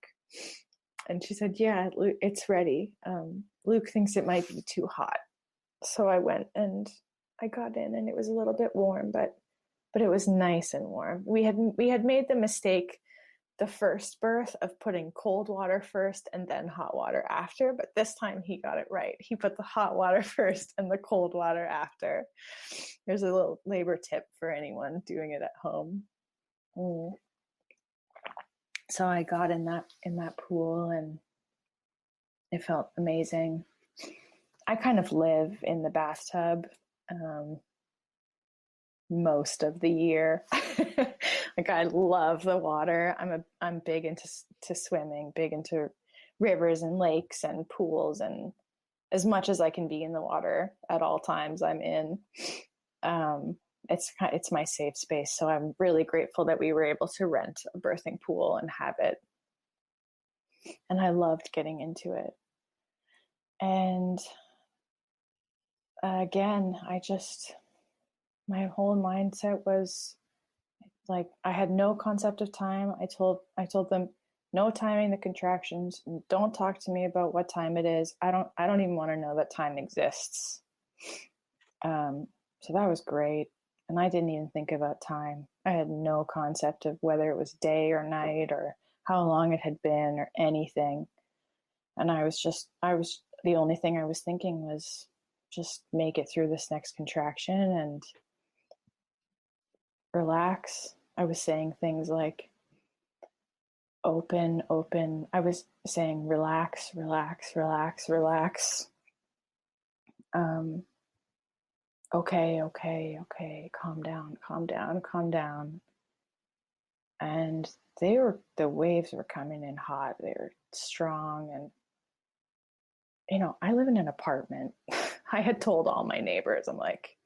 And she said, yeah, it's ready. Luke thinks it might be too hot. So I went and I got in, and it was a little bit warm, but it was nice and warm. We had made the mistake the first birth of putting cold water first and then hot water after, but this time he got it right. He put the hot water first and the cold water after. There's a little labor tip for anyone doing it at home. So I got in that pool, and it felt amazing. I kind of live in the bathtub most of the year. Like, I love the water. I'm big into swimming, big into rivers and lakes and pools, and as much as I can be in the water at all times, I'm in. It's my safe space. So I'm really grateful that we were able to rent a birthing pool and have it. And I loved getting into it. And again, my whole mindset was like, I had no concept of time. I told them, no timing the contractions. Don't talk to me about what time it is. I don't even want to know that time exists. So that was great. And I didn't even think about time. I had no concept of whether it was day or night or how long it had been or anything. And the only thing I was thinking was just make it through this next contraction and relax. I was saying things like open, open. I was saying relax, relax, relax, relax. Okay, okay, okay, calm down, calm down, calm down. And the waves were coming in hot. They were strong. And, I live in an apartment. I had told all my neighbors, I'm like,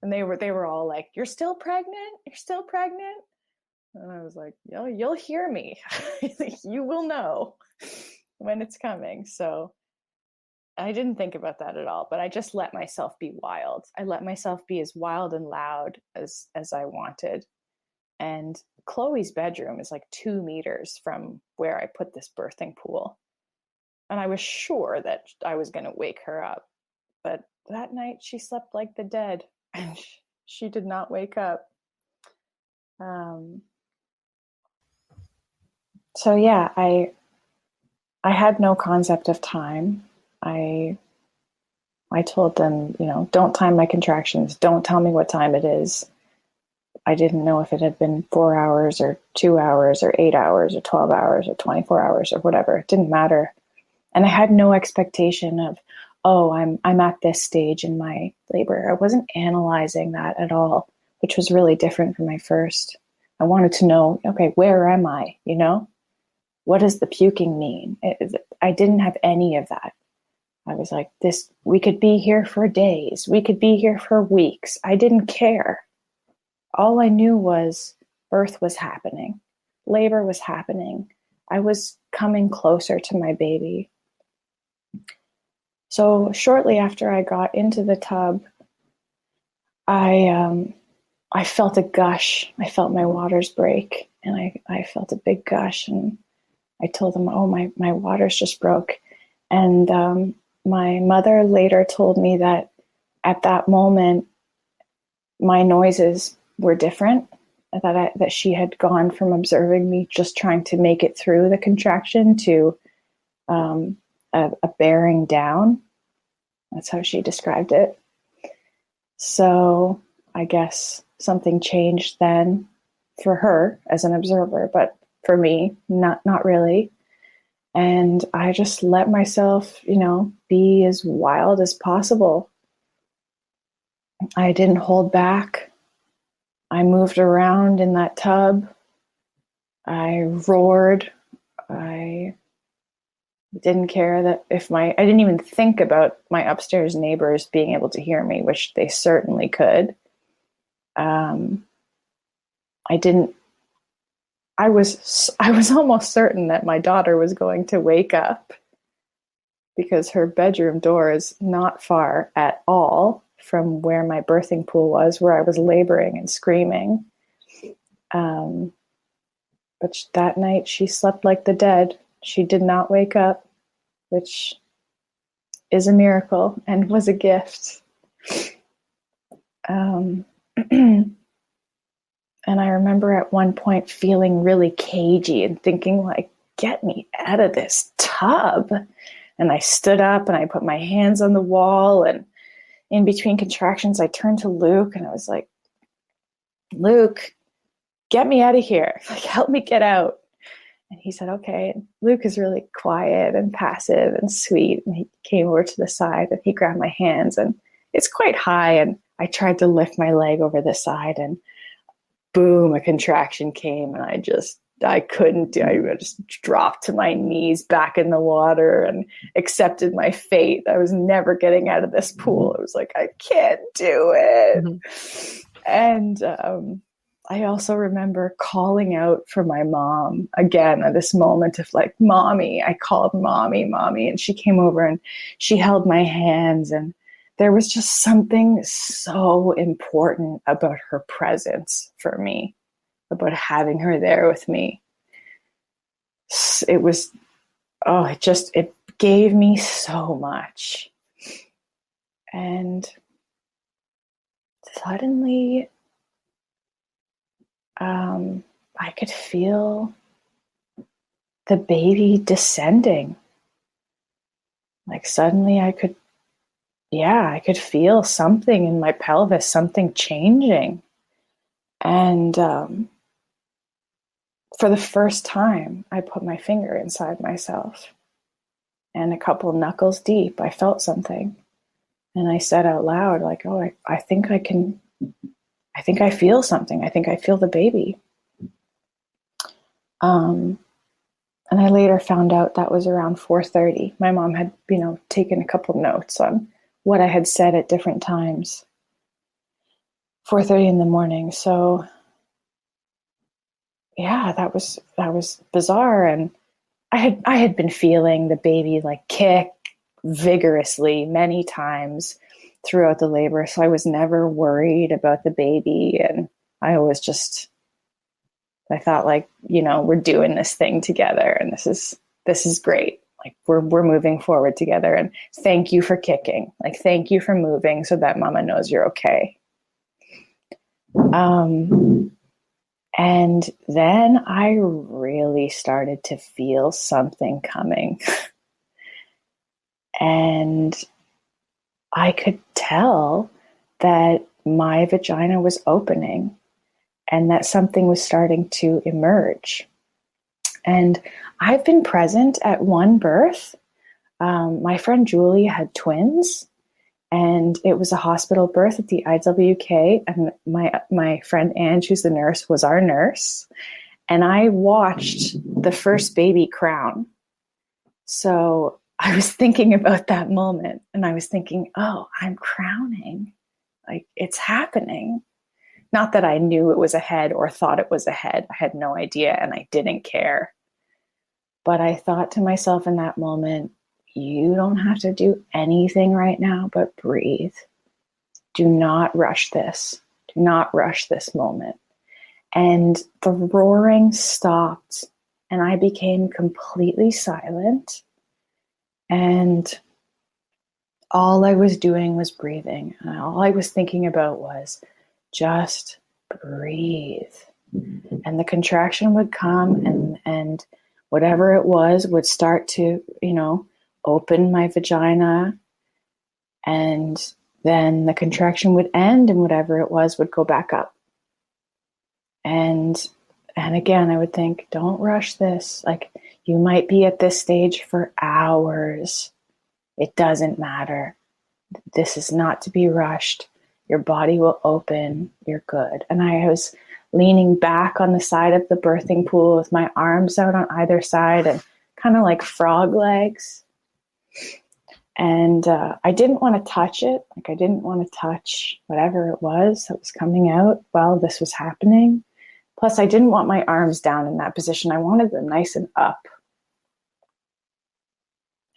and they were all like, "You're still pregnant? You're still pregnant?" And I was like, you'll hear me. You will know when it's coming. So I didn't think about that at all, but I just let myself be wild. I let myself be as wild and loud as I wanted. And Chloe's bedroom is like 2 meters from where I put this birthing pool. And I was sure that I was going to wake her up. But that night she slept like the dead and she did not wake up. So yeah, I had no concept of time. I told them, don't time my contractions. Don't tell me what time it is. I didn't know if it had been 4 hours or 2 hours or 8 hours or 12 hours or 24 hours or whatever. It didn't matter. And I had no expectation of, oh, I'm at this stage in my labor. I wasn't analyzing that at all, which was really different from my first. I wanted to know, okay, where am I? What does the puking mean? I didn't have any of that. I was like, we could be here for days. We could be here for weeks. I didn't care. All I knew was birth was happening. Labor was happening. I was coming closer to my baby. So shortly after I got into the tub, I felt a gush. I felt my waters break, and I felt a big gush, and I told them, oh, my waters just broke. And my mother later told me that at that moment, my noises were different, that she had gone from observing me just trying to make it through the contraction to a bearing down. That's how she described it. So I guess something changed then for her as an observer, but for me, not really. And I just let myself, be as wild as possible. I didn't hold back. I moved around in that tub. I roared. I didn't care that I didn't even think about my upstairs neighbors being able to hear me, which they certainly could. I was almost certain that my daughter was going to wake up because her bedroom door is not far at all from where my birthing pool was, where I was laboring and screaming. But that night she slept like the dead. She did not wake up, which is a miracle and was a gift. And I remember at one point feeling really cagey and thinking like, get me out of this tub. And I stood up and I put my hands on the wall, and in between contractions, I turned to Luke and I was like, Luke, get me out of here. Like, help me get out. And he said, okay. And Luke is really quiet and passive and sweet. And he came over to the side and he grabbed my hands, and it's quite high. And I tried to lift my leg over the side, and boom, a contraction came, and I couldn't do it. I just dropped to my knees back in the water and accepted my fate. I was never getting out of this pool. It was like, I can't do it. Mm-hmm. And I also remember calling out for my mom again at this moment of like, mommy. I called mommy, and she came over and she held my hands, and there was just something so important about her presence for me, about having her there with me. It was, it gave me so much. And suddenly, I could feel the baby descending. Like suddenly I could feel something in my pelvis, something changing. And for the first time, I put my finger inside myself. And a couple knuckles deep, I felt something. And I said out loud, like, oh, I think I feel something. I think I feel the baby. And I later found out that was around 4:30. My mom had, taken a couple notes on what I had said at different times. 4:30 in the morning. So yeah, that was bizarre. And I had been feeling the baby like kick vigorously many times throughout the labor. So I was never worried about the baby. And I thought like, we're doing this thing together and this is great. Like we're moving forward together, and thank you for kicking. Like, thank you for moving so that mama knows you're okay. And then I really started to feel something coming. And I could tell that my vagina was opening and that something was starting to emerge. And I've been present at one birth. My friend Julie had twins, and it was a hospital birth at the IWK. And my friend Ange, who's the nurse, was our nurse. And I watched the first baby crown. So I was thinking about that moment, and I was thinking, oh, I'm crowning. Like, it's happening. Not that I knew it was ahead or thought it was ahead. I had no idea, and I didn't care. But I thought to myself in that moment, you don't have to do anything right now but breathe. Do not rush this. Do not rush this moment. And the roaring stopped, and I became completely silent. And all I was doing was breathing. And all I was thinking about was just breathe. And the contraction would come, and whatever it was would start to, open my vagina. And then the contraction would end, and whatever it was would go back up. And again, I would think, don't rush this. Like, you might be at this stage for hours. It doesn't matter. This is not to be rushed. Your body will open. You're good. And I was leaning back on the side of the birthing pool with my arms out on either side and kind of like frog legs. And I didn't want to touch it. Like, I didn't want to touch whatever it was that was coming out while this was happening. Plus, I didn't want my arms down in that position. I wanted them nice and up.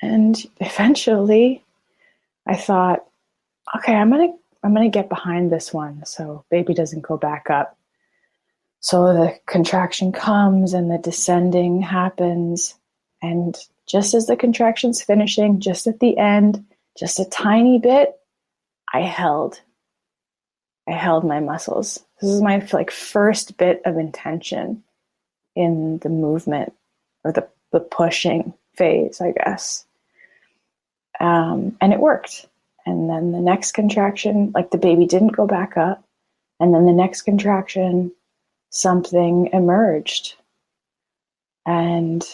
And eventually, I thought, okay, I'm gonna get behind this one so baby doesn't go back up. So the contraction comes and the descending happens. And just as the contraction's finishing, just at the end, just a tiny bit, I held my muscles. This is my first bit of intention in the movement, or the pushing phase, I guess. And it worked. And then the next contraction, like, the baby didn't go back up. And then the next contraction, something emerged. And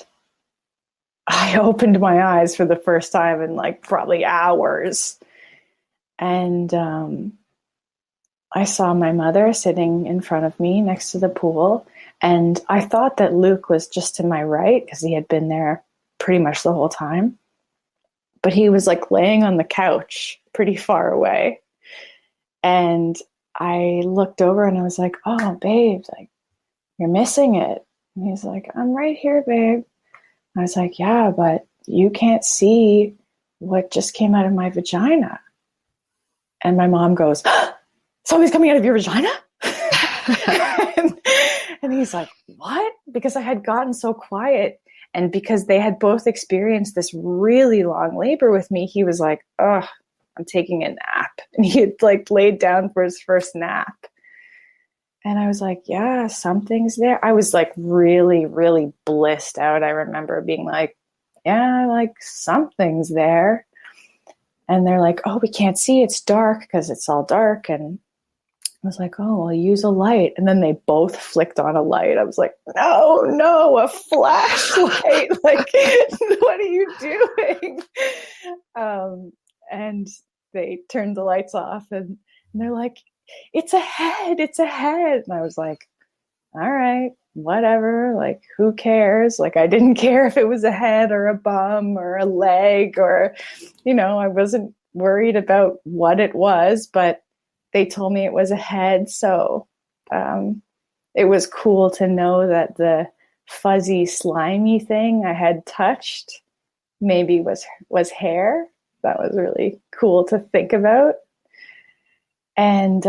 I opened my eyes for the first time in probably hours. And I saw my mother sitting in front of me next to the pool. And I thought that Luke was just to my right because he had been there pretty much the whole time. But he was laying on the couch pretty far away. And I looked over and I was like, oh, babe, you're missing it. And he's like, I'm right here, babe. I was like, yeah, but you can't see what just came out of my vagina. And my mom goes, something's coming out of your vagina? and he's like, what? Because I had gotten so quiet. And because they had both experienced this really long labor with me, he was like, oh, I'm taking a nap. And he had laid down for his first nap. And I was like, yeah, something's there. I was really, really blissed out. I remember being like, yeah, like something's there. And they're like, oh, we can't see. It's dark because it's all dark. And I was like, oh, I'll use a light. And then they both flicked on a light. I was like, no, a flashlight. Like, what are you doing? And they turned the lights off and they're like, it's a head. And I was like, all right, whatever. Like, who cares? Like, I didn't care if it was a head or a bum or a leg or, I wasn't worried about what it was, but they told me it was a head. So it was cool to know that the fuzzy, slimy thing I had touched maybe was hair. That was really cool to think about. And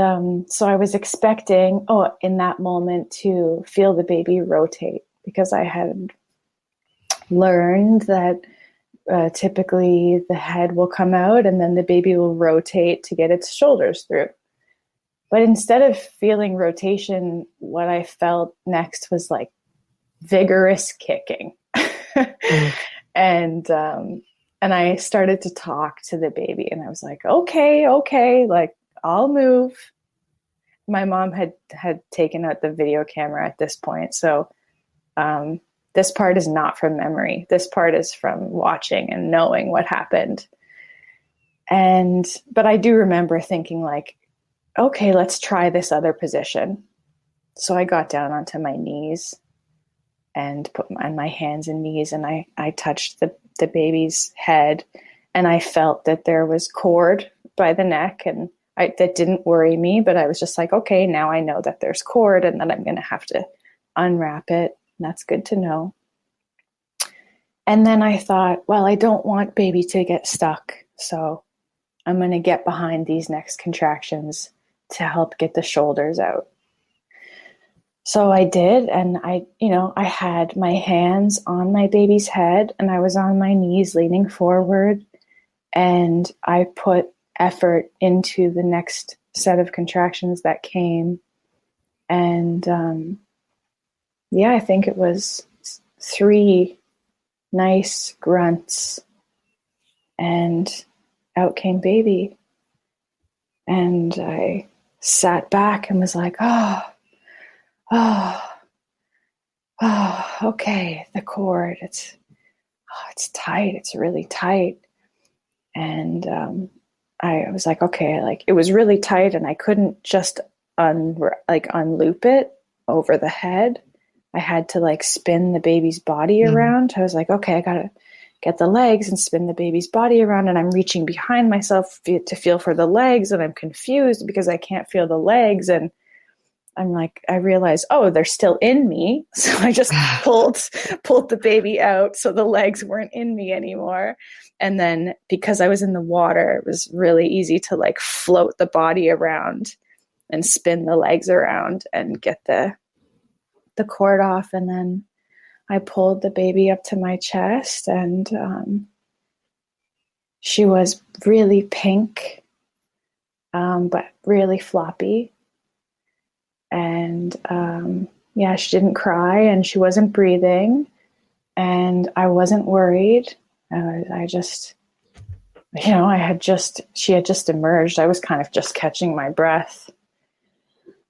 so I was expecting, in that moment, to feel the baby rotate, because I had learned that typically the head will come out and then the baby will rotate to get its shoulders through. But instead of feeling rotation, what I felt next was like vigorous kicking. And I started to talk to the baby, and I was like, okay, like, I'll move. My mom had taken out the video camera at this point. So this part is not from memory. This part is from watching and knowing what happened. But I do remember thinking like, okay, let's try this other position. So I got down onto my knees and put my hands and knees, and I touched the baby's head, and I felt that there was cord by the neck, and that didn't worry me, but I was just like, okay, now I know that there's cord and that I'm going to have to unwrap it. And that's good to know. And then I thought, well, I don't want baby to get stuck. So I'm going to get behind these next contractions to help get the shoulders out. So I did. And I had my hands on my baby's head, and I was on my knees leaning forward, and I put effort into the next set of contractions that came. And I think it was 3 nice grunts, and out came baby. And I sat back and was like, okay, the cord, it's tight. It's really tight. And I was like, okay, like, it was really tight, and I couldn't just unloop it over the head. I had to like spin the baby's body around. I was like, okay, I gotta get the legs and spin the baby's body around, and I'm reaching behind myself to feel for the legs, and I'm confused because I can't feel the legs, and I'm like, I realized, they're still in me. So I just pulled the baby out, so the legs weren't in me anymore. And then because I was in the water, it was really easy to like float the body around and spin the legs around and get the cord off. And then I pulled the baby up to my chest, and she was really pink, but really floppy. And she didn't cry, and she wasn't breathing, and I wasn't worried. I just, she had just emerged. I was kind of just catching my breath.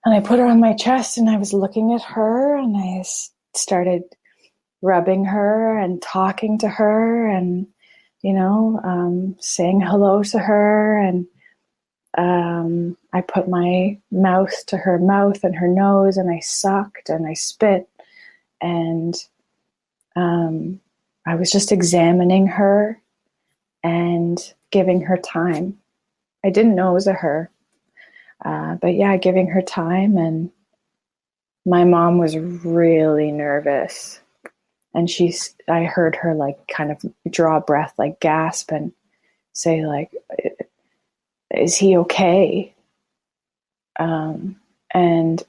And I put her on my chest, and I was looking at her, and I started rubbing her and talking to her, and, saying hello to her. And I put my mouth to her mouth and her nose, and I sucked and I spit, and I was just examining her and giving her time. I didn't know it was a her, but giving her time. And my mom was really nervous, and I heard her like kind of draw a breath, like gasp, and say like, is he okay? And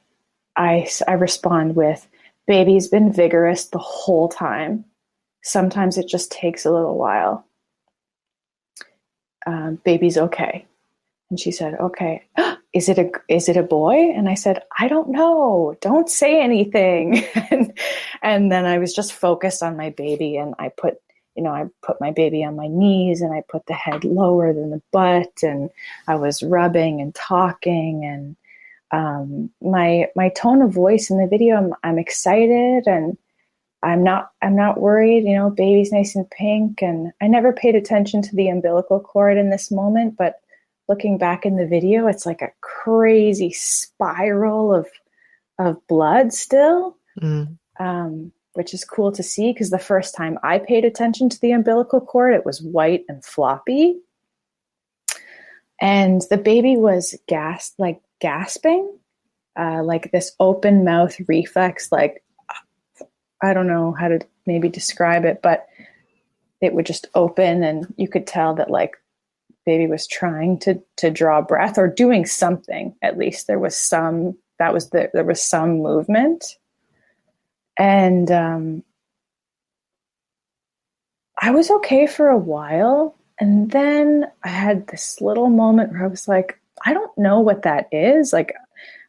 I respond with, baby's been vigorous the whole time. Sometimes it just takes a little while. Baby's okay. And she said, okay, is it a boy? And I said, I don't know. Don't say anything. And then I was just focused on my baby, and I put I put my baby on my knees and I put the head lower than the butt, and I was rubbing and talking, and my tone of voice in the video, I'm excited and I'm not worried, baby's nice and pink. And I never paid attention to the umbilical cord in this moment, but looking back in the video, it's like a crazy spiral of blood still, which is cool to see, because the first time I paid attention to the umbilical cord, it was white and floppy. And the baby was gasping, like this open mouth reflex, like, I don't know how to maybe describe it, but it would just open and you could tell that like baby was trying to draw breath or doing something. At least there was some movement. And I was okay for a while. And then I had this little moment where I was like, I don't know what that is. Like,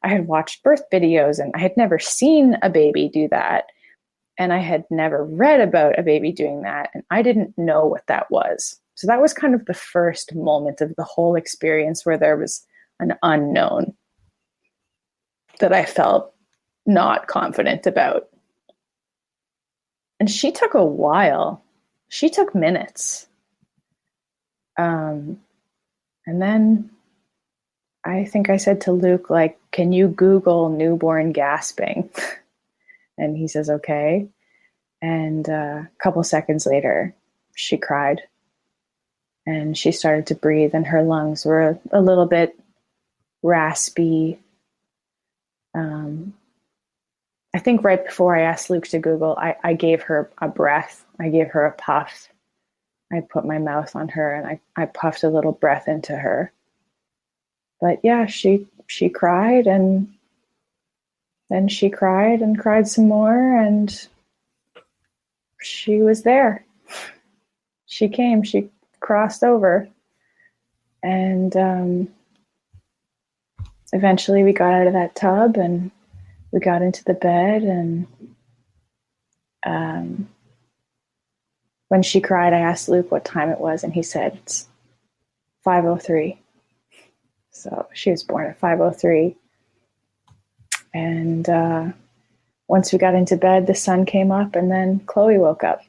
I had watched birth videos and I had never seen a baby do that. And I had never read about a baby doing that. And I didn't know what that was. So that was kind of the first moment of the whole experience where there was an unknown that I felt not confident about. And she took a while. She took minutes. And then I think I said to Luke, like, can you Google newborn gasping? And he says, okay. And a couple seconds later, she cried. And she started to breathe, and her lungs were a little bit raspy. I think right before I asked Luke to Google, I gave her a breath. I gave her a puff. I put my mouth on her and I puffed a little breath into her. But yeah, she cried, and then she cried and cried some more, and she was there. She came, she crossed over. And eventually we got out of that tub and we got into the bed, and when she cried, I asked Luke what time it was, and he said it's 5:03. So she was born at 5:03. And once we got into bed, the sun came up, and then Chloe woke up.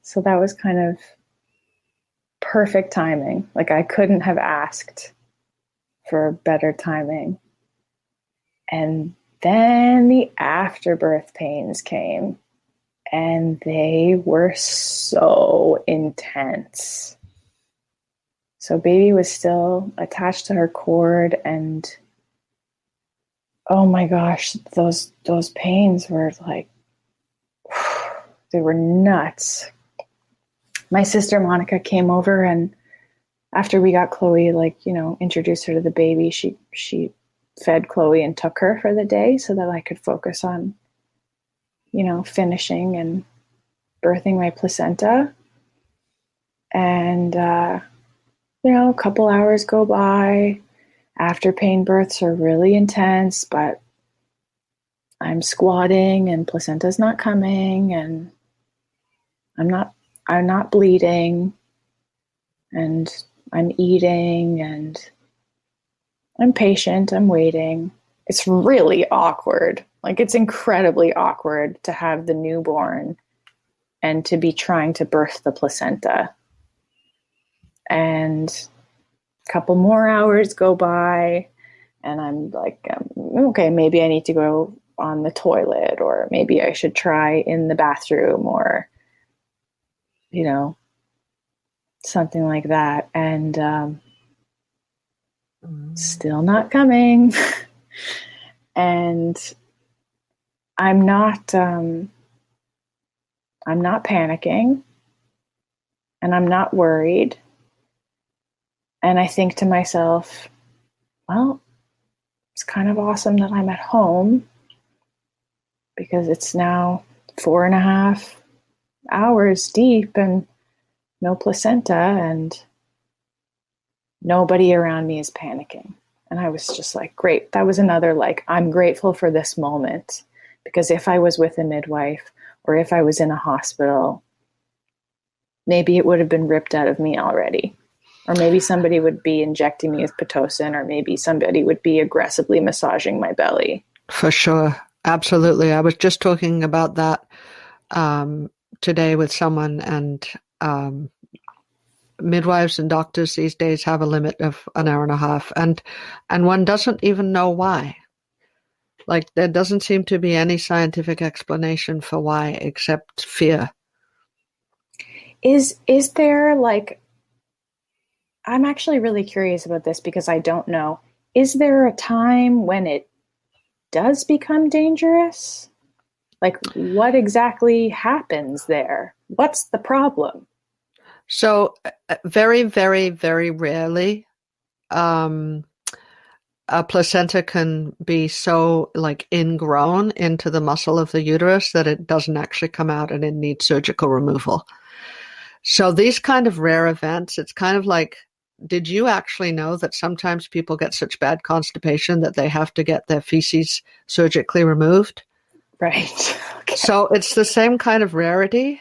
So that was kind of perfect timing. Like, I couldn't have asked for better timing. And then the afterbirth pains came, and they were so intense. So baby was still attached to her cord, and oh my gosh, those pains were like, they were nuts. My sister Monica came over, and after we got Chloe, introduced her to the baby, she fed Chloe and took her for the day so that I could focus on, finishing and birthing my placenta. And, a couple hours go by. After pain births are really intense, but I'm squatting and placenta's not coming, and I'm not bleeding, and I'm eating, and I'm patient, I'm waiting. It's really awkward. Like, it's incredibly awkward to have the newborn and to be trying to birth the placenta. And a couple more hours go by, and I'm like, okay, maybe I need to go on the toilet, or maybe I should try in the bathroom, or, something like that. And still not coming. And I'm not panicking, and I'm not worried. And I think to myself, well, it's kind of awesome that I'm at home, because it's now 4.5 hours deep and no placenta, and nobody around me is panicking. And I was just like, great. That was another, I'm grateful for this moment, because if I was with a midwife or if I was in a hospital, maybe it would have been ripped out of me already. Or maybe somebody would be injecting me with Pitocin, or maybe somebody would be aggressively massaging my belly. For sure. Absolutely. I was just talking about that today with someone, and midwives and doctors these days have a limit of an hour and a half, and one doesn't even know why. Like, there doesn't seem to be any scientific explanation for why except fear. Is there like, I'm actually really curious about this because I don't know. Is there a time when it does become dangerous? Like, what exactly happens there? What's the problem? So, very, very, very rarely, a placenta can be so like ingrown into the muscle of the uterus that it doesn't actually come out and it needs surgical removal. So these kind of rare events, it's kind of like, did you actually know that sometimes people get such bad constipation that they have to get their feces surgically removed? Right. Okay. So it's the same kind of rarity.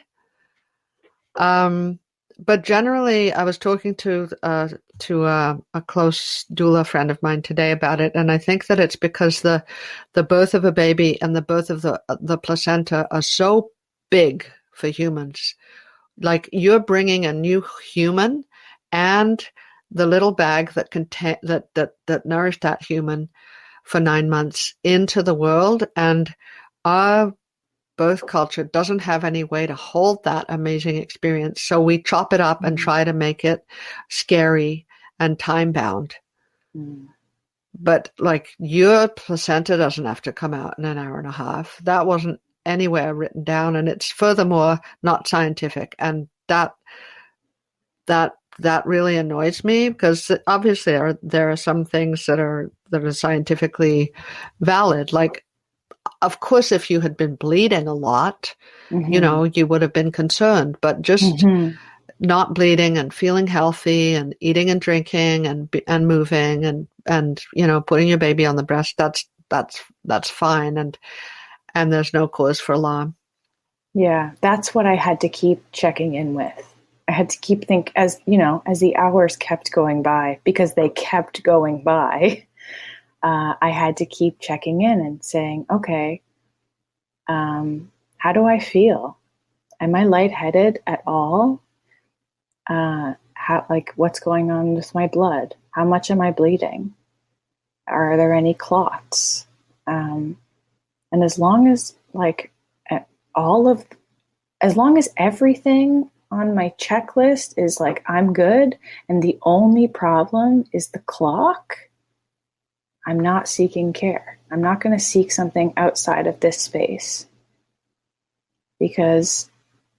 But generally, I was talking to a close doula friend of mine today about it, and I think that it's because the birth of a baby and the birth of the placenta are so big for humans. Like, you're bringing a new human and the little bag that that nourished that human for 9 months into the world, and our birth culture doesn't have any way to hold that amazing experience. So we chop it up and try to make it scary and time bound. But like, your placenta doesn't have to come out in an hour and a half. That wasn't anywhere written down, and it's furthermore not scientific. And that really annoys me, because obviously there are some things that are scientifically valid. Like, of course, if you had been bleeding a lot, you would have been concerned, but just not bleeding and feeling healthy and eating and drinking and moving and putting your baby on the breast, that's fine, and there's no cause for alarm. Yeah, that's what I had to keep checking in with. I had to keep as the hours kept going by, because they kept going by. I had to keep checking in and saying, okay, how do I feel? Am I lightheaded at all? What's going on with my blood? How much am I bleeding? Are there any clots? And as long as as long as everything on my checklist is like, I'm good, and the only problem is the clock, I'm not seeking care. I'm not going to seek something outside of this space, because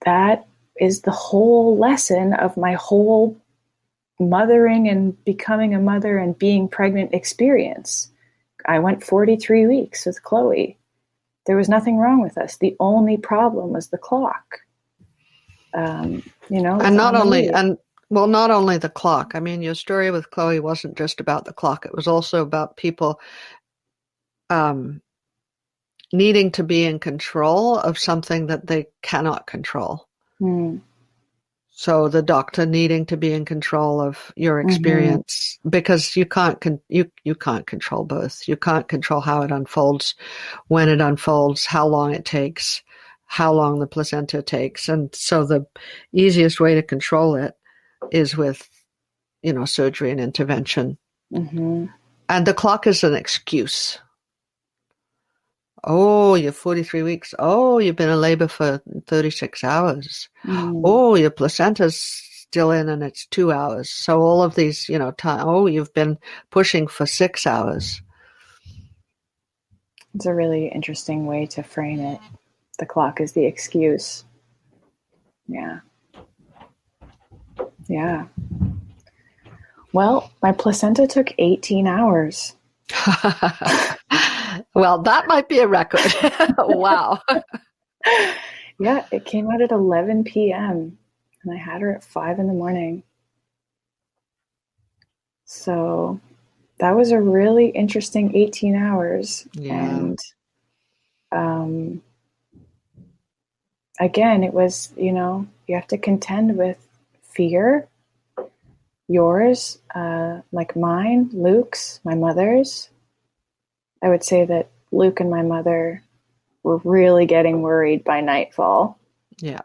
that is the whole lesson of my whole mothering and becoming a mother and being pregnant experience. I went 43 weeks with Chloe. There was nothing wrong with us. The only problem was the clock. And not only the clock. I mean, your story with Chloe wasn't just about the clock. It was also about people needing to be in control of something that they cannot control. So the doctor needing to be in control of your experience, because you can't control both. You can't control how it unfolds, when it unfolds, how long it takes, how long the placenta takes. And so the easiest way to control it is with, surgery and intervention. And the clock is an excuse. Oh, you're 43 weeks. Oh, you've been in labor for 36 hours. Oh, your placenta's still in and it's 2 hours. So all of these, time. Oh, you've been pushing for 6 hours. It's a really interesting way to frame it. The clock is the excuse. Yeah. Yeah. Well, my placenta took 18 hours. Well, that might be a record. Wow. Yeah, it came out at 11 p.m. and I had her at 5 a.m. So that was a really interesting 18 hours. Yeah. again, it was, you have to contend with fear, yours, like mine, Luke's, my mother's. I would say that Luke and my mother were really getting worried by nightfall. Yeah.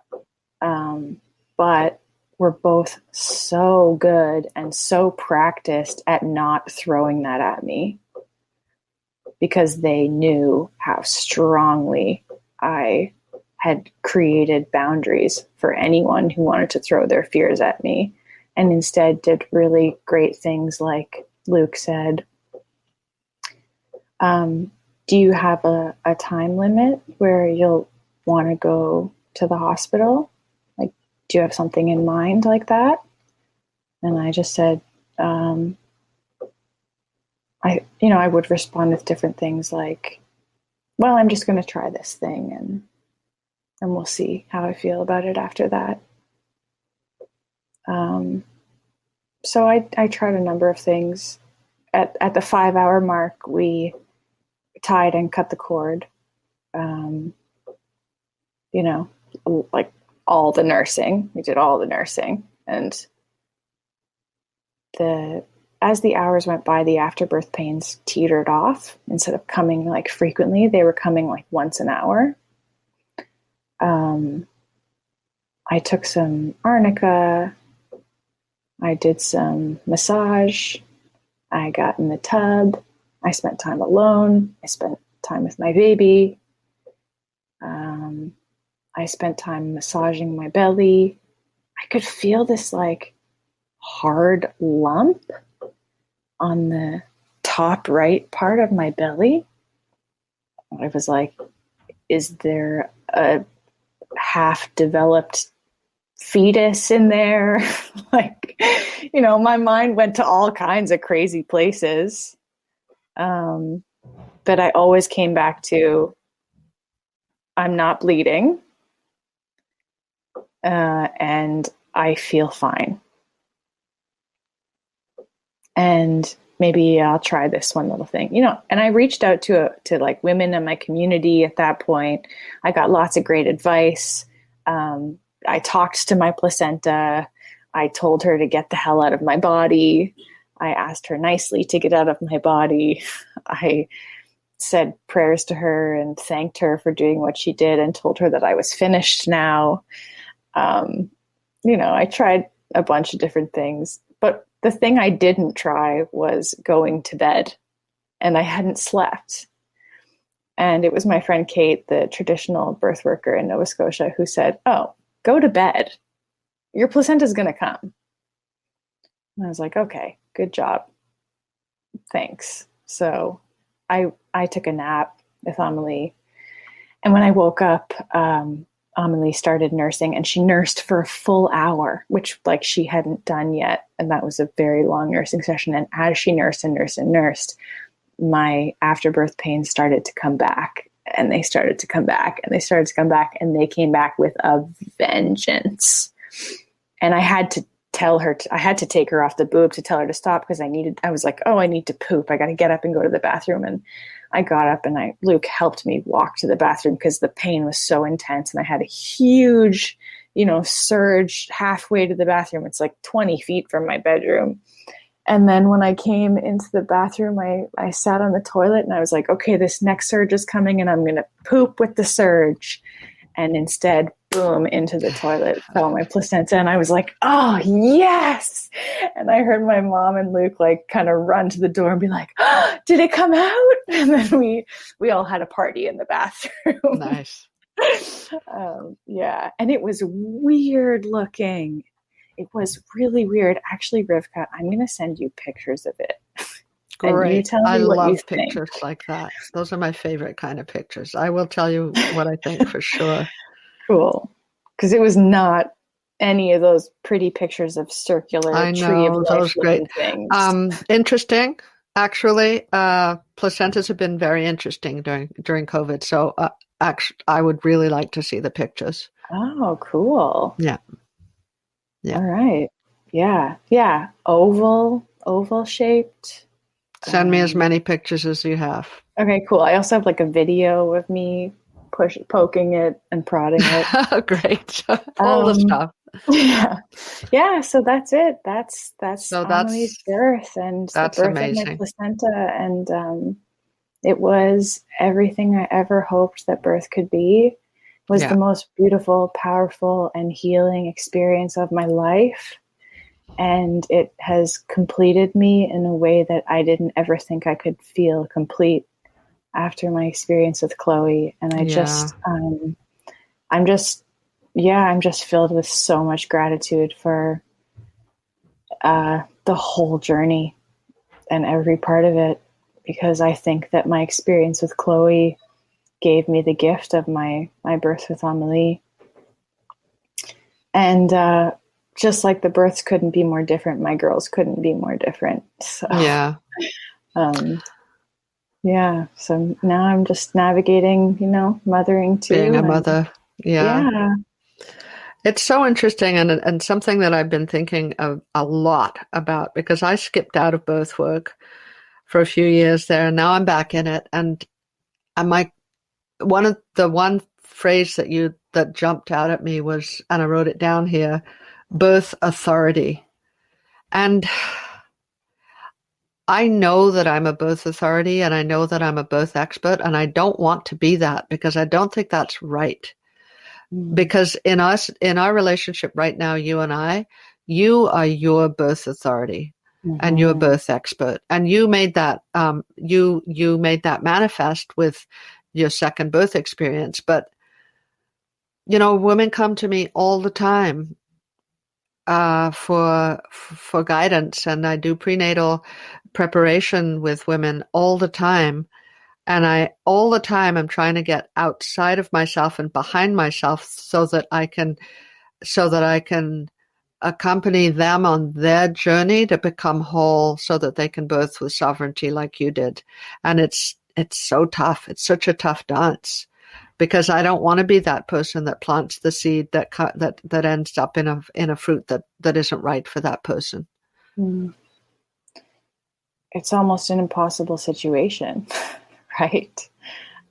But we're both so good and so practiced at not throwing that at me because they knew how strongly I had created boundaries for anyone who wanted to throw their fears at me, and instead did really great things like Luke said, do you have a time limit where you'll want to go to the hospital? Like, do you have something in mind like that? And I just said, I would respond with different things like, well, I'm just going to try this thing and we'll see how I feel about it after that. So I tried a number of things. At the 5-hour mark, we tied and cut the cord. Like all the nursing. We did all the nursing. And as the hours went by, the afterbirth pains teetered off. Instead of coming like frequently, they were coming like once an hour. I took some arnica. I did some massage. I got in the tub. I spent time alone. I spent time with my baby. I spent time massaging my belly. I could feel this like hard lump on the top right part of my belly. I was like, is there a half-developed fetus in there? Like, my mind went to all kinds of crazy places. But I always came back to, I'm not bleeding. And I feel fine. And maybe I'll try this one little thing, and I reached out to like women in my community at that point. I got lots of great advice. I talked to my placenta. I told her to get the hell out of my body. I asked her nicely to get out of my body. I said prayers to her and thanked her for doing what she did and told her that I was finished now. I tried a bunch of different things, but the thing I didn't try was going to bed, and I hadn't slept. And it was my friend Kate, the traditional birth worker in Nova Scotia, who said, "Oh, go to bed. Your placenta's going to come." And I was like, okay, good job. Thanks. So I took a nap with Amelie. And when I woke up, Amelie started nursing, and she nursed for a full hour, which like she hadn't done yet. And that was a very long nursing session. And as she nursed and nursed and nursed, my afterbirth pains started to come back, and they started to come back, and they started to come back, and they came back with a vengeance. And I had to tell her, I had to take her off the boob to tell her to stop, because I was like, oh, I need to poop. I got to get up and go to the bathroom. And I got up, and Luke helped me walk to the bathroom because the pain was so intense. And I had a huge, surge halfway to the bathroom. It's like 20 feet from my bedroom. And then when I came into the bathroom, I sat on the toilet, and I was like, okay, this next surge is coming, and I'm going to poop with the surge. And instead, boom, into the toilet fell my placenta. And I was like, oh, yes. And I heard my mom and Luke like kind of run to the door and be like, oh, did it come out? And then we all had a party in the bathroom. Nice. Yeah. And it was weird looking. It was really weird. Actually, Rivka, I'm going to send you pictures of it. Great. And you tell me I what love you pictures think. like that. Those are my favorite kind of pictures. I will tell you what I think for sure. Cool. Because it was not any of those pretty pictures of circular I tree of know, life those great. things. Interesting. Actually, placentas have been very interesting during COVID. So I would really like to see the pictures. Oh, cool. Yeah. Yeah. All right. Yeah. Yeah. Oval shaped. Send me as many pictures as you have. Okay, cool. I also have like a video of me poking it and prodding it. Great. All the stuff. Yeah. Yeah, so that's it. That's So Amelie's birth and the that's birth of my amazing. placenta. And it was everything I ever hoped that birth could be. It was the most beautiful, powerful, and healing experience of my life. And it has completed me in a way that I didn't ever think I could feel complete after my experience with Chloe. And I'm just filled with so much gratitude for the whole journey and every part of it, because I think that my experience with Chloe gave me the gift of my birth with Amelie. And just like the births couldn't be more different, my girls couldn't be more different. So, so now I'm just navigating, mothering too. Being a mother. Yeah. It's so interesting and something that I've been thinking a lot about, because I skipped out of birth work for a few years there, and now I'm back in it. And one phrase that jumped out at me was, and I wrote it down here, birth authority. And I know that I'm a birth authority, and I know that I'm a birth expert, and I don't want to be that, because I don't think that's right. Because in our relationship right now, you and I, you are your birth authority and your birth expert, and you made that you made that manifest with your second birth experience. But women come to me all the time for guidance, and I do prenatal preparation with women all the time. And all the time I'm trying to get outside of myself and behind myself so that I can accompany them on their journey to become whole, so that they can birth with sovereignty like you did. And it's so tough. It's such a tough dance, because I don't want to be that person that plants the seed that ends up in a fruit that isn't right for that person. It's almost an impossible situation. Right.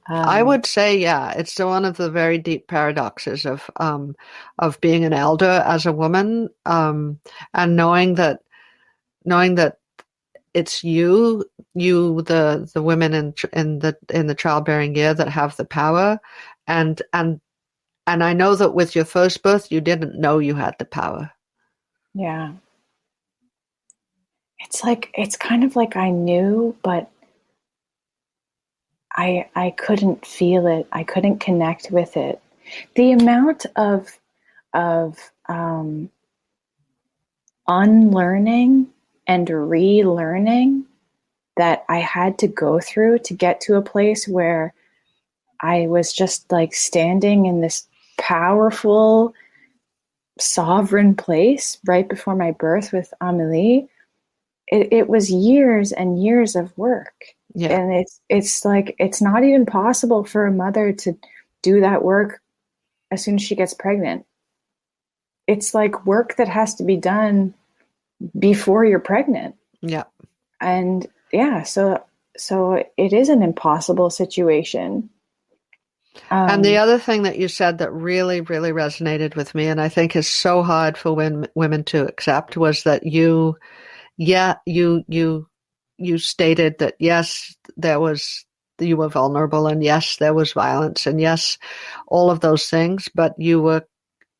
I would say, it's one of the very deep paradoxes of being an elder as a woman, and knowing that it's you, the women in the childbearing year that have the power, and I know that with your first birth, you didn't know you had the power. Yeah. It's kind of like I knew, but I couldn't feel it. I couldn't connect with it. The amount of unlearning and relearning that I had to go through to get to a place where I was just like standing in this powerful, sovereign place right before my birth with Amelie. It was years and years of work. Yeah. And it's like, it's not even possible for a mother to do that work as soon as she gets pregnant. It's like work that has to be done before you're pregnant. Yeah. And so it is an impossible situation. And the other thing that you said that really, really resonated with me, and I think is so hard for women to accept, was that you stated that, yes, you were vulnerable, and yes, there was violence, and yes, all of those things, but you were,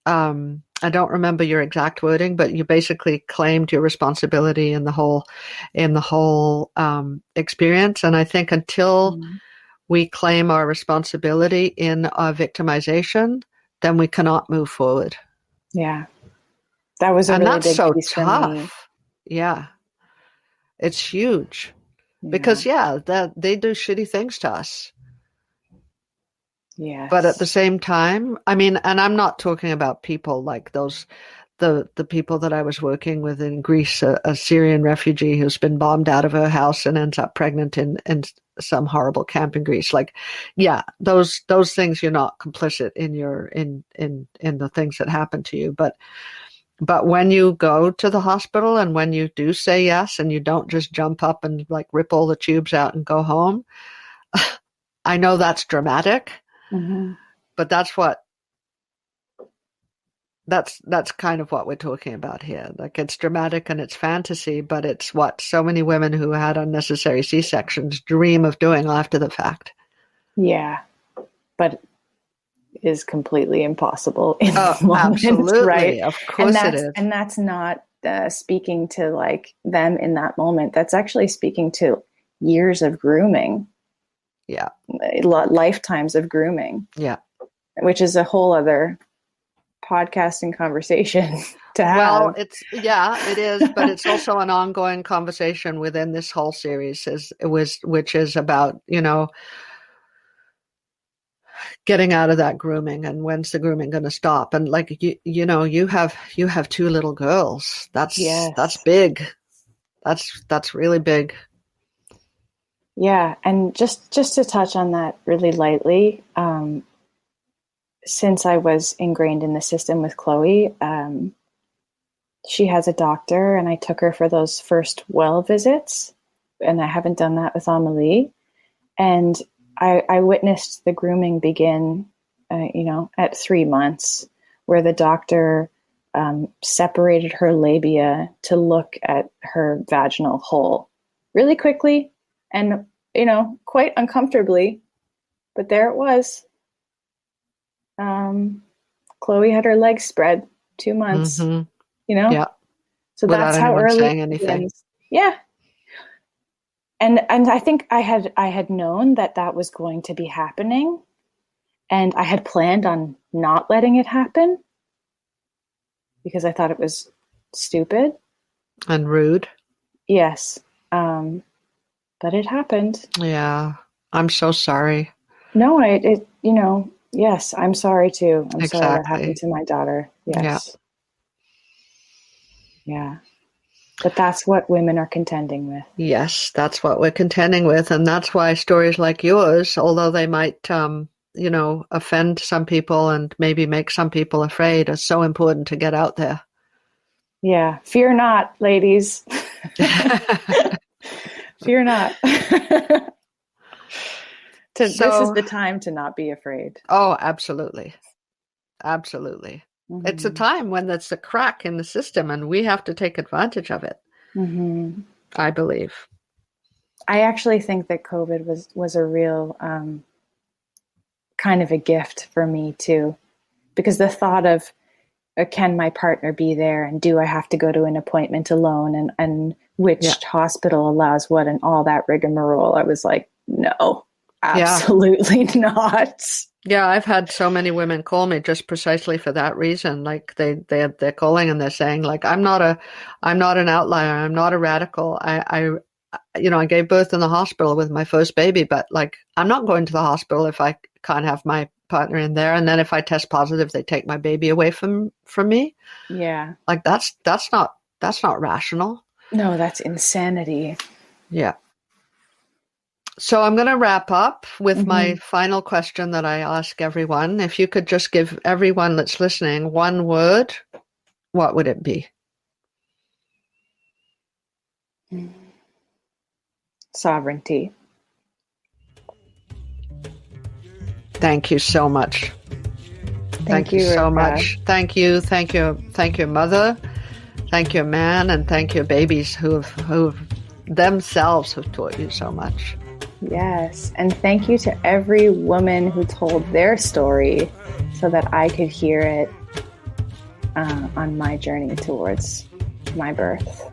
I don't remember your exact wording, but you basically claimed your responsibility in the whole experience. And I think until we claim our responsibility in our victimization, then we cannot move forward. Yeah. That was a really big piece tough. For me. Yeah. It's huge. Because that they do shitty things to us. Yes. But at the same time, I mean, and I'm not talking about people like those, the people that I was working with in Greece, a Syrian refugee who's been bombed out of her house and ends up pregnant in some horrible camp in Greece. Like, those things, you're not complicit in the things that happen to you. But when you go to the hospital and when you do say yes, and you don't just jump up and like rip all the tubes out and go home, I know that's dramatic. But that's kind of what we're talking about here. Like, it's dramatic and it's fantasy, but it's what so many women who had unnecessary C-sections dream of doing after the fact. Yeah, but is completely impossible in the moment, absolutely, right? Of course it is. And that's not speaking to like them in that moment. That's actually speaking to years of grooming. Yeah. Lifetimes of grooming. Yeah. Which is a whole other podcasting conversation to have. Well, it is, but it's also an ongoing conversation within this whole series, which is about, getting out of that grooming, and when's the grooming going to stop? And like, you have 2 little girls. That's big. That's really big. Yeah. And just to touch on that really lightly, since I was ingrained in the system with Chloe, she has a doctor, and I took her for those first well visits, and I haven't done that with Amelie. And I witnessed the grooming begin, at 3 months, where the doctor separated her labia to look at her vaginal hole really quickly and, quite uncomfortably, but there it was. Chloe had her legs spread, 2 months, Yeah. So without that's how early saying anything. Yeah. And I think I had known that was going to be happening, and I had planned on not letting it happen because I thought it was stupid and rude. Yes. But it happened. Yeah. I'm so sorry. No, yes, I'm sorry too. I'm sorry that happened to my daughter. Yes. Yeah. But that's what women are contending with. Yes, that's what we're contending with. And that's why stories like yours, although they might, offend some people and maybe make some people afraid, are so important to get out there. Yeah. Fear not, ladies. Fear not. This is the time to not be afraid. Oh, absolutely. Absolutely. Mm-hmm. It's a time when there's a crack in the system, and we have to take advantage of it. Mm-hmm. I believe. I actually think that COVID was a real kind of a gift for me too, because the thought of can my partner be there, and do I have to go to an appointment alone, and which hospital allows what, and all that rigmarole. I was like, no, absolutely not. Yeah, I've had so many women call me just precisely for that reason. Like they're calling and they're saying, like, I'm not an outlier. I'm not a radical. I gave birth in the hospital with my first baby, but like, I'm not going to the hospital if I can't have my partner in there. And then if I test positive, they take my baby away from me. Yeah. Like that's not rational. No, that's insanity. Yeah. So I'm going to wrap up with my final question that I ask everyone. If you could just give everyone that's listening one word, what would it be? Sovereignty. Thank you so much. Thank you so much. Thank you, mother. Thank you, man, and thank you, babies who themselves have taught you so much. Yes, and thank you to every woman who told their story so that I could hear it on my journey towards my birth.